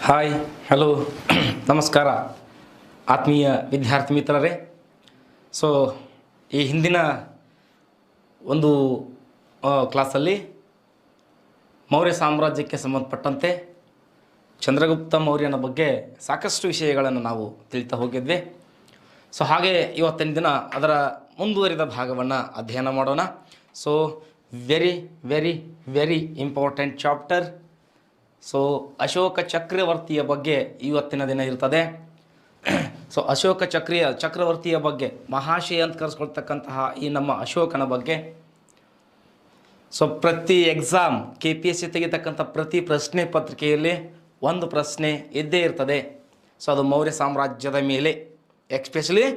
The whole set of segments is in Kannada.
ಹಾಯ್ ಹಲೋ ನಮಸ್ಕಾರ ಆತ್ಮೀಯ ವಿದ್ಯಾರ್ಥಿ ಮಿತ್ರರೇ. ಸೊ ಈ ಹಿಂದಿನ ಒಂದು ಕ್ಲಾಸಲ್ಲಿ ಮೌರ್ಯ ಸಾಮ್ರಾಜ್ಯಕ್ಕೆ ಸಂಬಂಧಪಟ್ಟಂತೆ ಚಂದ್ರಗುಪ್ತ ಮೌರ್ಯನ ಬಗ್ಗೆ ಸಾಕಷ್ಟು ವಿಷಯಗಳನ್ನು ನಾವು ತಿಳಿತಾ ಹೋಗಿದ್ವಿ. ಸೊ ಹಾಗೆ ಇವತ್ತಿನ ದಿನ ಅದರ ಮುಂದುವರಿದ ಭಾಗವನ್ನು ಅಧ್ಯಯನ ಮಾಡೋಣ. So very very very important chapter. So Ashoka ಚಕ್ರವರ್ತಿಯ ಬಗ್ಗೆ ಇವತ್ತಿನ ದಿನ ಇರ್ತದೆ. ಸೊ ಅಶೋಕ ಚಕ್ರವರ್ತಿಯ ಬಗ್ಗೆ ಮಹಾಶಯ ಅಂತ ಕರೆಸ್ಕೊಳ್ತಕ್ಕಂತಹ ಈ ನಮ್ಮ ಅಶೋಕನ ಬಗ್ಗೆ ಸೊ ಪ್ರತಿ ಎಕ್ಸಾಮ್ KPSC ತೆಗಿತಕ್ಕಂಥ ಪ್ರತಿ ಪ್ರಶ್ನೆ ಪತ್ರಿಕೆಯಲ್ಲಿ ಒಂದು ಪ್ರಶ್ನೆ ಇದ್ದೇ ಇರ್ತದೆ. ಸೊ ಅದು ಮೌರ್ಯ ಸಾಮ್ರಾಜ್ಯದ ಮೇಲೆ, ಎಸ್ಪೆಷಲಿ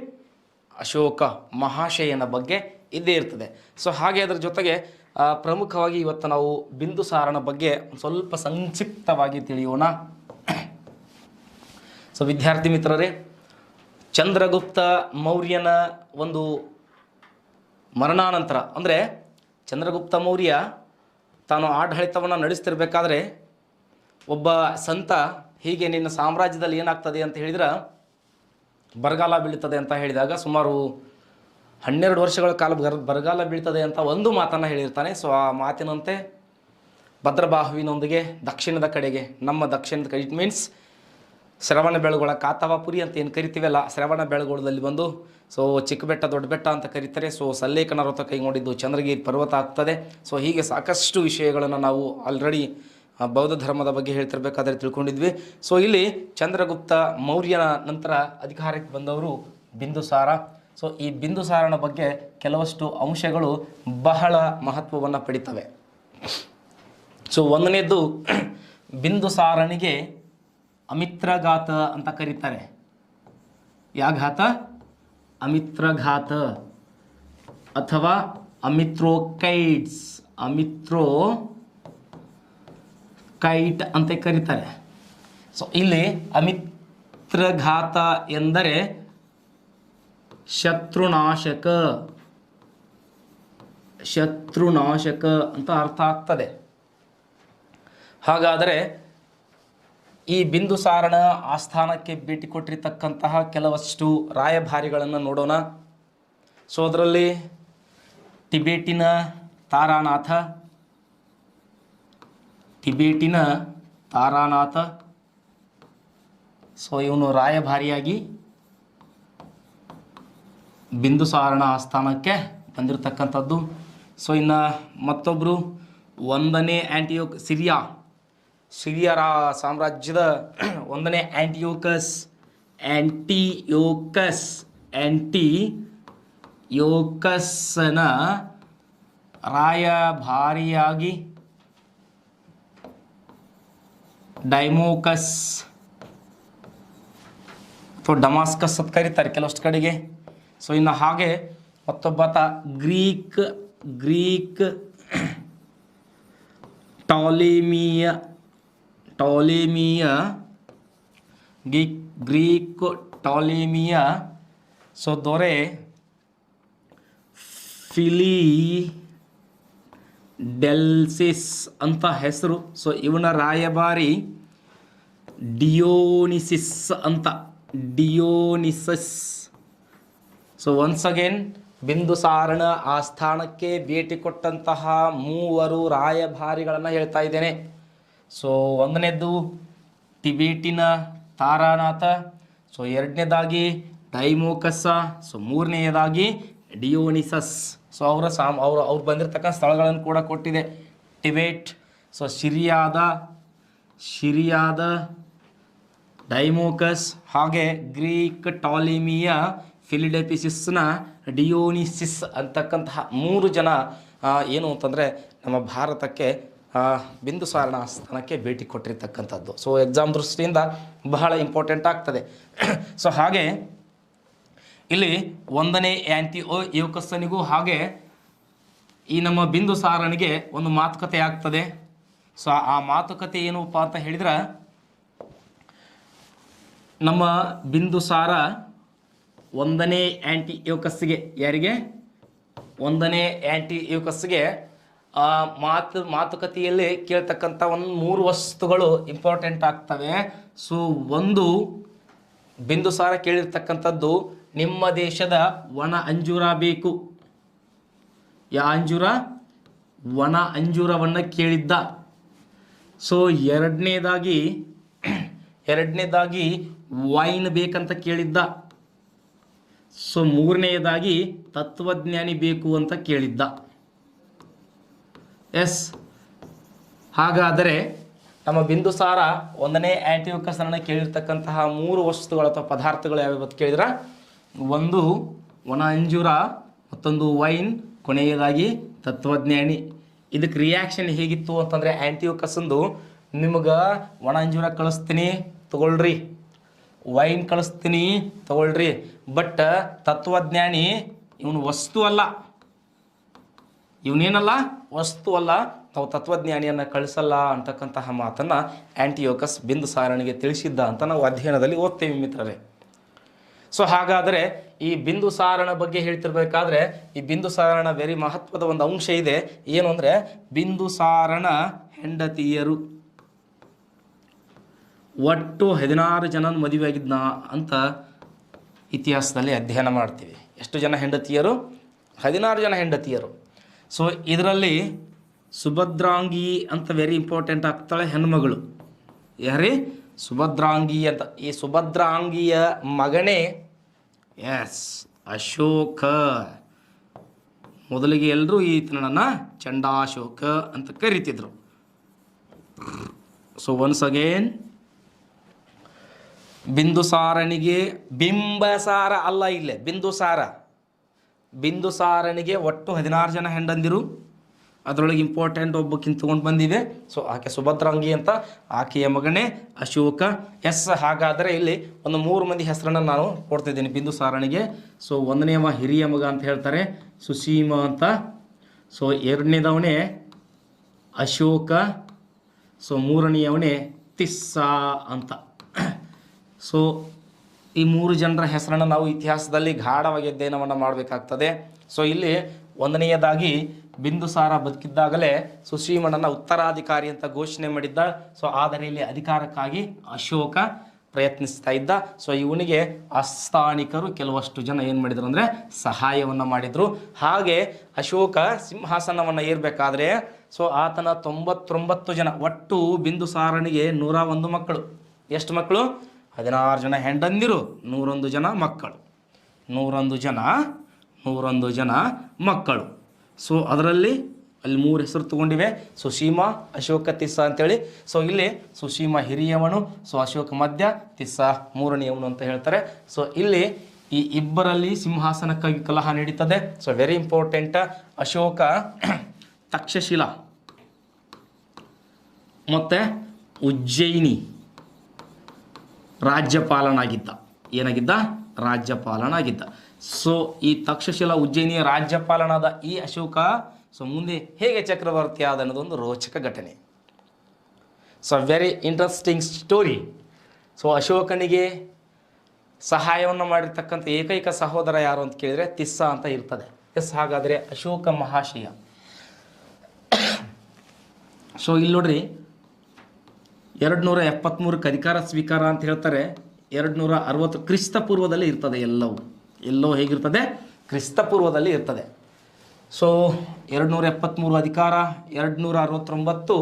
ಅಶೋಕ ಮಹಾಶಯನ ಬಗ್ಗೆ ಇದ್ದೇ ಇರ್ತದೆ. ಸೊ ಹಾಗೆ ಅದರ ಜೊತೆಗೆ ಪ್ರಮುಖವಾಗಿ ಇವತ್ತು ನಾವು ಬಿಂದುಸಾರನ ಬಗ್ಗೆ ಸ್ವಲ್ಪ ಸಂಕ್ಷಿಪ್ತವಾಗಿ ತಿಳಿಯೋಣ. ಸೊ ವಿದ್ಯಾರ್ಥಿ ಮಿತ್ರರೇ, ಚಂದ್ರಗುಪ್ತ ಮೌರ್ಯನ ಒಂದು ಮರಣಾನಂತರ, ಅಂದರೆ ಚಂದ್ರಗುಪ್ತ ಮೌರ್ಯ ತಾನು ಆಡಳಿತವನ್ನು ನಡೆಸ್ತಿರ್ಬೇಕಾದ್ರೆ ಒಬ್ಬ ಸಂತ ಹೀಗೆ ನಿನ್ನ ಸಾಮ್ರಾಜ್ಯದಲ್ಲಿ ಏನಾಗ್ತದೆ ಅಂತ ಹೇಳಿದ್ರೆ ಬರಗಾಲ ಬೀಳ್ತದೆ ಅಂತ ಹೇಳಿದಾಗ ಸುಮಾರು 12 ವರ್ಷಗಳ ಕಾಲ ಬರಗಾಲ ಬೀಳ್ತದೆ ಅಂತ ಒಂದು ಮಾತನ್ನು ಹೇಳಿರ್ತಾನೆ. ಸೊ ಆ ಮಾತಿನಂತೆ ಭದ್ರಬಾಹುವಿನೊಂದಿಗೆ ದಕ್ಷಿಣದ ಕಡೆಗೆ, ನಮ್ಮ ದಕ್ಷಿಣದ ಕಡೆ, ಇಟ್ ಮೀನ್ಸ್ ಶ್ರವಣ ಬೆಳಗೊಳ, ಕಾತವಾಪುರಿ ಅಂತ ಏನು ಕರಿತೀವಲ್ಲ, ಶ್ರವಣ ಬೆಳಗೊಳದಲ್ಲಿ ಬಂದು ಸೊ ಚಿಕ್ಕ ಬೆಟ್ಟ ದೊಡ್ಡ ಬೆಟ್ಟ ಅಂತ ಕರೀತಾರೆ. ಸೊ ಸಲ್ಲೇಖನ ವ್ರತ ಕೈಗೊಂಡಿದ್ದು ಚಂದ್ರಗಿರಿ ಪರ್ವತ ಆಗ್ತದೆ. ಸೊ ಹೀಗೆ ಸಾಕಷ್ಟು ವಿಷಯಗಳನ್ನು ನಾವು ಆಲ್ರೆಡಿ ಬೌದ್ಧ ಧರ್ಮದ ಬಗ್ಗೆ ಹೇಳ್ತಿರ್ಬೇಕಾದ್ರೆ ತಿಳ್ಕೊಂಡಿದ್ವಿ. ಸೊ ಇಲ್ಲಿ ಚಂದ್ರಗುಪ್ತ ಮೌರ್ಯನ ನಂತರ ಅಧಿಕಾರಕ್ಕೆ ಬಂದವರು ಬಿಂದುಸಾರ. ಸೊ ಈ ಬಿಂದುಸಾರನ ಬಗ್ಗೆ ಕೆಲವಷ್ಟು ಅಂಶಗಳು ಬಹಳ ಮಹತ್ವವನ್ನು ಪಡಿತವೆ. ಸೊ ಒಂದನೇದ್ದು, ಬಿಂದುಸಾರನಿಗೆ ಅಮಿತ್ರಘಾತ ಅಂತ ಕರೀತಾರೆ. ಯಾಘಾತ? ಅಮಿತ್ರಘಾತ ಅಥವಾ ಅಮಿತ್ರೋಕೈಟ್ಸ್, ಅಮಿತ್ರೋಕೈಟ್ ಅಂತ ಕರೀತಾರೆ. ಸೊ ಇಲ್ಲಿ ಅಮಿತ್ರಘಾತ ಎಂದರೆ ಶತ್ರುನಾಶಕ ಅಂತ ಅರ್ಥ ಆಗ್ತದೆ. ಹಾಗಾದರೆ ಈ ಬಿಂದುಸಾರನ ಆಸ್ಥಾನಕ್ಕೆ ಭೇಟಿ ಕೊಟ್ಟಿರ್ತಕ್ಕಂತಹ ಕೆಲವಷ್ಟು ರಾಯಭಾರಿಗಳನ್ನು ನೋಡೋಣ. ಸೊ ಅದರಲ್ಲಿ ಟಿಬೇಟಿನ ತಾರಾನಾಥ, ಸೊ ಇವನು ರಾಯಭಾರಿಯಾಗಿ ಬಿಂದುಸಾರನ ಆಸ್ಥಾನಕ್ಕೆ ಬಂದಿರತಕ್ಕಂಥದ್ದು. ಸೊ ಇನ್ನು ಮತ್ತೊಬ್ಬರು 1ನೇ ಆಂಟಿಯೋಕ್, ಸಿರಿಯಾ ಸಾಮ್ರಾಜ್ಯದ 1ನೇ ಆಂಟಿಯೋಕಸ್ನ ರಾಯಭಾರಿಯಾಗಿ ಡೈಮೋಕಸ್ ಅಥವಾ ಡಮಾಸ್ಕಸ್ ಅಂತ ಕರೀತಾರೆ ಕೆಲವಷ್ಟು ಕಡೆಗೆ. ಸೊ ಇನ್ನು ಹಾಗೆ ಮತ್ತೊಬ್ಬಾತ ಗ್ರೀಕ್ ಟಾಲೆಮಿಯ ಸೊ ದೊರೆ ಫಿಲಿಡೆಲ್ಸಿಸ್ ಅಂತ ಹೆಸರು. ಸೊ ಇವನ ರಾಯಭಾರಿ ಡಿಯೋನಿಸಸ್. ಸೊ ಒನ್ಸ್ ಅಗೇನ್ ಬಿಂದುಸಾರನ ಆಸ್ಥಾನಕ್ಕೆ ಭೇಟಿ ಕೊಟ್ಟಂತಹ 3 ರಾಯಭಾರಿಗಳನ್ನು ಹೇಳ್ತಾ ಇದ್ದೇನೆ. ಸೊ 1ನೇದ್ದು ಟಿಬೇಟಿನ ತಾರಾನಾಥ, ಸೊ 2ನೇದಾಗಿ ಡೈಮೋಕಸ, ಸೊ 3ನೇದಾಗಿ ಡಿಯೋನಿಸಸ್. ಸೊ ಅವ್ರು ಬಂದಿರತಕ್ಕಂಥ ಸ್ಥಳಗಳನ್ನು ಕೂಡ ಕೊಟ್ಟಿದೆ. ಟಿಬೇಟ್, ಸೊ ಸಿರಿಯಾದ ಡೈಮೋಕಸ್, ಹಾಗೆ ಗ್ರೀಕ್ ಟಾಲೆಮಿಯ ಫಿಲಿಡೆಲ್ಫಿಸಿಸ್ನ ಡಿಯೋನಿಸಿಸ್ ಅಂತಕ್ಕಂತಹ 3 ಜನ ಏನು ಅಂತಂದರೆ ನಮ್ಮ ಭಾರತಕ್ಕೆ ಬಿಂದುಸಾರನ ಆಸ್ಥಾನಕ್ಕೆ ಭೇಟಿ ಕೊಟ್ಟಿರ್ತಕ್ಕಂಥದ್ದು. ಸೊ ಎಕ್ಸಾಮ್ ದೃಷ್ಟಿಯಿಂದ ಬಹಳ ಇಂಪಾರ್ಟೆಂಟ್ ಆಗ್ತದೆ. ಸೊ ಹಾಗೆ ಇಲ್ಲಿ 1ನೇ ಆಂಟಿಯೋಕಸ್ನಿಗೂ ಹಾಗೆ ಈ ನಮ್ಮ ಬಿಂದುಸಾರನಿಗೆ ಒಂದು ಮಾತುಕತೆ ಆಗ್ತದೆ. ಸೊ ಆ ಮಾತುಕತೆ ಏನಪ್ಪ ಅಂತ ಹೇಳಿದ್ರೆ, ನಮ್ಮ ಬಿಂದುಸಾರ 1ನೇ ಆಂಟಿಯೋಕಸ್ಗೆ, ಯಾರಿಗೆ? 1ನೇ ಆಂಟಿಯೋಕಸ್ಗೆ ಮಾತುಕತೆಯಲ್ಲಿ ಕೇಳ್ತಕ್ಕಂಥ ಒಂದು 3 ವಸ್ತುಗಳು ಇಂಪಾರ್ಟೆಂಟ್ ಆಗ್ತವೆ. ಸೊ ಒಂದು ಬಿಂದುಸಾರ ಕೇಳಿರ್ತಕ್ಕಂಥದ್ದು ನಿಮ್ಮ ದೇಶದ ಒಣ ಅಂಜೂರ ಬೇಕು. ಯಾ ಅಂಜೂರ? ಒಣ ಅಂಜೂರವನ್ನು ಕೇಳಿದ್ದ. ಸೊ ಎರಡನೇದಾಗಿ ವೈನ್ ಬೇಕಂತ ಕೇಳಿದ್ದ. ಸೊ ಮೂರನೆಯದಾಗಿ ತತ್ವಜ್ಞಾನಿ ಬೇಕು ಅಂತ ಕೇಳಿದ್ದ. ಎಸ್, ಹಾಗಾದರೆ ನಮ್ಮ ಬಿಂದುಸಾರ 1ನೇ ಆಂಟಿಯೋಕಸನ್ನು ಕೇಳಿರ್ತಕ್ಕಂತಹ 3 ವಸ್ತುಗಳು ಅಥವಾ ಪದಾರ್ಥಗಳು ಯಾವ್ಯಾವ ಕೇಳಿದ್ರೆ, ಒಂದು ಒಣ ಅಂಜೂರ, ಮತ್ತೊಂದು ವೈನ್, ಕೊನೆಯದಾಗಿ ತತ್ವಜ್ಞಾನಿ. ಇದಕ್ಕೆ ರಿಯಾಕ್ಷನ್ ಹೇಗಿತ್ತು ಅಂತಂದರೆ, ಆಂಟಿಯೋಕಸಂದು ನಿಮ್ಗೆ ಒಣ ಅಂಜೂರ ಕಳಿಸ್ತೀನಿ ತಗೊಳ್ರಿ, ವೈನ್ ಕಳಿಸ್ತೀನಿ ತಗೊಳ್ರಿ, ಬಟ್ ತತ್ವಜ್ಞಾನಿ ಇವನು ವಸ್ತು ಅಲ್ಲ, ಇವನೇನಲ್ಲ ವಸ್ತು ಅಲ್ಲ, ನಾವು ತತ್ವಜ್ಞಾನಿಯನ್ನು ಕಳಿಸಲ್ಲ ಅಂತಕ್ಕಂತಹ ಮಾತನ್ನು ಆಂಟಿಯೋಕಸ್ ಬಿಂದುಸಾರನಿಗೆ ತಿಳಿಸಿದ್ದ ಅಂತ ನಾವು ಅಧ್ಯಯನದಲ್ಲಿ ಓದ್ತೇವೆ ಮಿತ್ರರೇ. ಸೊ ಹಾಗಾದರೆ ಈ ಬಿಂದುಸಾರನ ಬಗ್ಗೆ ಹೇಳ್ತಿರ್ಬೇಕಾದ್ರೆ, ಈ ಬಿಂದುಸಾರನ ವೆರಿ ಮಹತ್ವದ ಒಂದು ಅಂಶ ಇದೆ. ಏನು ಅಂದರೆ, ಬಿಂದುಸಾರನ ಹೆಂಡತಿಯರು ಒಟ್ಟು 16 ಜನ ಮದುವೆ ಆಗಿದ್ನ ಅಂತ ಇತಿಹಾಸದಲ್ಲಿ ಅಧ್ಯಯನ ಮಾಡ್ತೀವಿ. ಎಷ್ಟು ಜನ ಹೆಂಡತಿಯರು? 16 ಜನ ಹೆಂಡತಿಯರು. ಸೊ ಇದರಲ್ಲಿ ಸುಭದ್ರಾಂಗಿ ಅಂತ ವೆರಿ ಇಂಪಾರ್ಟೆಂಟ್ ಆಗ್ತಾಳೆ ಹೆಣ್ಮಗಳು. ಯಾರೇ? ಸುಭದ್ರಾಂಗಿ ಅಂತ. ಈ ಸುಭದ್ರಾಂಗಿಯ ಮಗನೇ ಅಶೋಕ. ಮೊದಲಿಗೆ ಎಲ್ಲರೂ ಈತನನ್ನು ಚಂಡಾಶೋಕ ಅಂತ ಕರೀತಿದ್ರು. ಸೊ ಒನ್ಸ್ ಅಗೇನ್, ಬಿಂದುಸಾರನಿಗೆ ಬಿಂಬಸಾರ ಅಲ್ಲ, ಇಲ್ಲೇ ಬಿಂದುಸಾರನಿಗೆ ಒಟ್ಟು 16 ಜನ ಹೆಂಡಂದಿರು. ಅದರೊಳಗೆ ಇಂಪಾರ್ಟೆಂಟ್ ಒಬ್ಬಕ್ಕಿಂತ ತೊಗೊಂಡು ಬಂದಿದೆ. ಸೊ ಆಕೆ ಸುಭದ್ರಾಂಗಿ ಅಂತ, ಆಕೆಯ ಮಗನೇ ಅಶೋಕ. ಎಸ್, ಹಾಗಾದರೆ ಇಲ್ಲಿ ಒಂದು 3 ಮಂದಿ ಹೆಸರನ್ನು ನಾನು ಕೊಡ್ತಿದ್ದೀನಿ ಬಿಂದುಸಾರನಿಗೆ. ಸೊ 1ನೇವ ಹಿರಿಯ ಮಗ ಅಂತ ಹೇಳ್ತಾರೆ, ಸುಸೀಮ ಅಂತ. ಸೊ 2ನೇದವನೇ ಅಶೋಕ. ಸೊ 3ನೇಯವನೇ ತಿಸ್ಸಾ ಅಂತ. ಸೊ ಈ 3 ಜನರ ಹೆಸರನ್ನು ನಾವು ಇತಿಹಾಸದಲ್ಲಿ ಗಾಢವಾಗಿ ಅಧ್ಯಯನವನ್ನು ಮಾಡಬೇಕಾಗ್ತದೆ. ಸೊ ಇಲ್ಲಿ 1ನೇಯದಾಗಿ ಬಿಂದುಸಾರ ಬದುಕಿದ್ದಾಗಲೇ ಸುಸೀಮನನ್ನು ಉತ್ತರಾಧಿಕಾರಿ ಅಂತ ಘೋಷಣೆ ಮಾಡಿದ್ದ. ಸೊ ಆದರೆ ಇಲ್ಲಿ ಅಧಿಕಾರಕ್ಕಾಗಿ ಅಶೋಕ ಪ್ರಯತ್ನಿಸ್ತಾ ಇದ್ದ. ಸೊ ಇವನಿಗೆ ಅಸ್ಥಾನಿಕರು ಕೆಲವಷ್ಟು ಜನ ಏನು ಮಾಡಿದರು ಅಂದರೆ ಸಹಾಯವನ್ನು ಮಾಡಿದರು. ಹಾಗೆ ಅಶೋಕ ಸಿಂಹಾಸನವನ್ನು ಏರಬೇಕಾದ್ರೆ ಸೊ ಆತನ 99 ಜನ, ಒಟ್ಟು ಬಿಂದುಸಾರನಿಗೆ 101 ಮಕ್ಕಳು. ಎಷ್ಟು ಮಕ್ಕಳು? 16 ಜನ ಹೆಂಡಂದಿರು, 101 ಜನ ಮಕ್ಕಳು. 101 ಜನ ಮಕ್ಕಳು. ಸೊ ಅದರಲ್ಲಿ ಅಲ್ಲಿ 3 ಹೆಸರು ತಗೊಂಡಿವೆ, ಸುಸೀಮ, ಅಶೋಕ, ತಿಸ್ಸ ಅಂತೇಳಿ. ಸೊ ಇಲ್ಲಿ ಸುಸೀಮ ಹಿರಿಯವನು, ಸೊ ಅಶೋಕ ಮಧ್ಯ, ತಿಸ್ಸ 3ನೇಯವನು ಅಂತ ಹೇಳ್ತಾರೆ. ಸೊ ಇಲ್ಲಿ ಈ ಇಬ್ಬರಲ್ಲಿ ಸಿಂಹಾಸನಕ್ಕಾಗಿ ಕಲಹ ನಡೀತದೆ. So very important. Ashoka Takshashila ಮತ್ತು ಉಜ್ಜಯಿನಿ ರಾಜ್ಯಪಾಲನಾಗಿದ್ದ. ಏನಾಗಿದ್ದ? ರಾಜ್ಯಪಾಲನಾಗಿದ್ದ. ಸೊ ಈ ತಕ್ಷಶಿಲಾ ಉಜ್ಜಯಿನಿಯ ರಾಜ್ಯಪಾಲನಾದ ಈ ಅಶೋಕ ಸೊ ಮುಂದೆ ಹೇಗೆ ಚಕ್ರವರ್ತಿ ಆದ ಅನ್ನೋದೊಂದು ರೋಚಕ ಘಟನೆ. So very interesting story. So ಅಶೋಕನಿಗೆ ಸಹಾಯವನ್ನು ಮಾಡಿರ್ತಕ್ಕಂಥ ಏಕೈಕ ಸಹೋದರ ಯಾರು ಅಂತ ಕೇಳಿದರೆ ತಿಸ್ಸ ಅಂತ ಇರ್ತದೆ. ಎಸ್, ಹಾಗಾದರೆ ಅಶೋಕ ಮಹಾಶಯ. ಸೊ ಇಲ್ಲಿ ನೋಡ್ರಿ, 273 ಅಧಿಕಾರ ಸ್ವೀಕಾರ ಅಂತ ಹೇಳ್ತಾರೆ. 260 ಕ್ರಿಸ್ತ ಪೂರ್ವದಲ್ಲಿ ಇರ್ತದೆ. ಎಲ್ಲೋ ಹೇಗಿರ್ತದೆ? ಕ್ರಿಸ್ತ ಪೂರ್ವದಲ್ಲಿ ಇರ್ತದೆ. ಸೊ 273 ಅಧಿಕಾರ, 269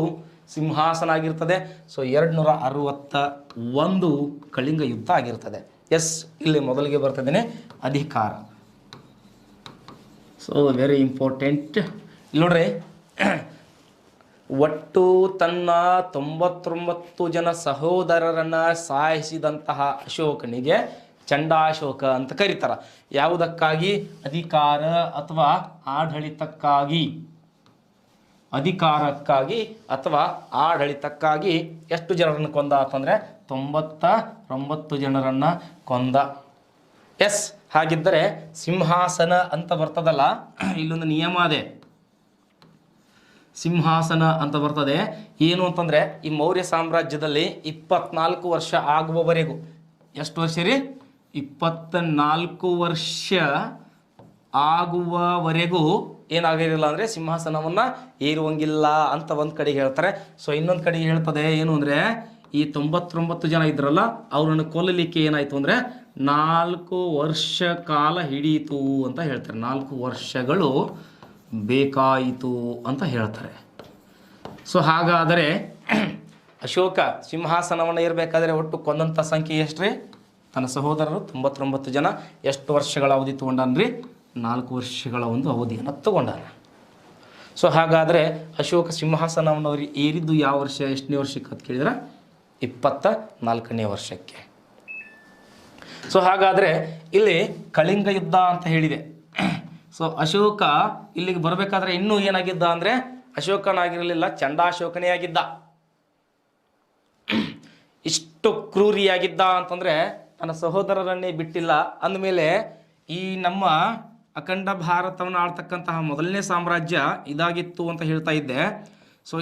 ಸಿಂಹಾಸನ ಆಗಿರ್ತದೆ. ಸೊ 261 ಕಳಿಂಗ ಯುದ್ಧ ಆಗಿರ್ತದೆ. ಎಸ್, ಇಲ್ಲಿ ಮೊದಲಿಗೆ ಬರ್ತಿದ್ದೇನೆ ಅಧಿಕಾರ. So very important. ಇಲ್ಲಿ ನೋಡ್ರಿ, ಒಟ್ಟು ತನ್ನ 99 ಜನ ಸಹೋದರರನ್ನು ಸಾಯಿಸಿದಂತಹ ಅಶೋಕನಿಗೆ ಚಂಡಾಶೋಕ ಅಂತ ಕರೀತಾರೆ. ಯಾವುದಕ್ಕಾಗಿ? ಅಧಿಕಾರ ಅಥವಾ ಆಡಳಿತಕ್ಕಾಗಿ. ಅಧಿಕಾರಕ್ಕಾಗಿ ಅಥವಾ ಆಡಳಿತಕ್ಕಾಗಿ ಎಷ್ಟು ಜನರನ್ನು ಕೊಂದ ಅಂತಂದರೆ 99 ಜನರನ್ನು ಕೊಂದ. ಎಸ್, ಹಾಗಿದ್ದರೆ ಸಿಂಹಾಸನ ಅಂತ ಬರ್ತದಲ್ಲ, ಇಲ್ಲೊಂದು ನಿಯಮ ಇದೆ. ಸಿಂಹಾಸನ ಅಂತ ಬರ್ತದೆ. ಏನು ಅಂತಂದರೆ, ಈ ಮೌರ್ಯ ಸಾಮ್ರಾಜ್ಯದಲ್ಲಿ 24 ವರ್ಷ ಆಗುವವರೆಗೂ, ಎಷ್ಟು ವರ್ಷ ರೀ? 24 ವರ್ಷ ಆಗುವವರೆಗೂ ಏನಾಗಿರಲಿಲ್ಲ ಅಂದರೆ ಸಿಂಹಾಸನವನ್ನು ಏರುವಂಗಿಲ್ಲ ಅಂತ ಒಂದು ಕಡೆಗೆ ಹೇಳ್ತಾರೆ. ಸೊ ಇನ್ನೊಂದು ಕಡೆಗೆ ಹೇಳ್ತದೆ ಏನು ಅಂದರೆ ಈ 99 ಜನ ಇದ್ರಲ್ಲ ಅವ್ರನ್ನ ಕೊಲ್ಲಲಿಕ್ಕೆ ಏನಾಯಿತು ಅಂದರೆ 4 ವರ್ಷ ಕಾಲ ಹಿಡಿಯಿತು ಅಂತ ಹೇಳ್ತಾರೆ. 4 ವರ್ಷಗಳು ಬೇಕಾಯಿತು ಅಂತ ಹೇಳ್ತಾರೆ. ಸೊ ಹಾಗಾದರೆ ಅಶೋಕ ಸಿಂಹಾಸನವನ್ನು ಏರಬೇಕಾದ್ರೆ ಒಟ್ಟು ಕೊಂದಂಥ ಸಂಖ್ಯೆ ಎಷ್ಟು ರೀ? ತನ್ನ ಸಹೋದರರು 99 ಜನ. ಎಷ್ಟು ವರ್ಷಗಳ ಅವಧಿ ತೊಗೊಂಡಾನ್ರಿ? 4 ವರ್ಷಗಳ ಒಂದು ಅವಧಿಯನ್ನು ತಗೊಂಡಾನ. ಸೊ ಹಾಗಾದರೆ ಅಶೋಕ ಸಿಂಹಾಸನವನ್ನು ಏರಿದ್ದು ಯಾವ ವರ್ಷ, ಎಷ್ಟನೇ ವರ್ಷಕ್ಕೆ ಅಂತ ಕೇಳಿದ್ರೆ 24ನೇ ವರ್ಷಕ್ಕೆ. ಸೊ ಹಾಗಾದರೆ ಇಲ್ಲಿ ಕಳಿಂಗ ಯುದ್ಧ ಅಂತ ಹೇಳಿದೆ. ಸೊ ಅಶೋಕ ಇಲ್ಲಿಗೆ ಬರಬೇಕಾದ್ರೆ ಇನ್ನೂ ಏನಾಗಿದ್ದ ಅಂದರೆ ಅಶೋಕನಾಗಿರಲಿಲ್ಲ, ಚಂಡಾಶೋಕನೇ ಆಗಿದ್ದ. ಇಷ್ಟು ಕ್ರೂರಿಯಾಗಿದ್ದ ಅಂತಂದರೆ ತನ್ನ ಸಹೋದರರನ್ನೇ ಬಿಟ್ಟಿಲ್ಲ. ಅಂದಮೇಲೆ ಈ ನಮ್ಮ ಅಖಂಡ ಭಾರತವನ್ನು ಆಳ್ತಕ್ಕಂತಹ ಮೊದಲನೇ ಸಾಮ್ರಾಜ್ಯ ಇದಾಗಿತ್ತು ಅಂತ ಹೇಳ್ತಾ ಇದ್ದೆ. ಸೊ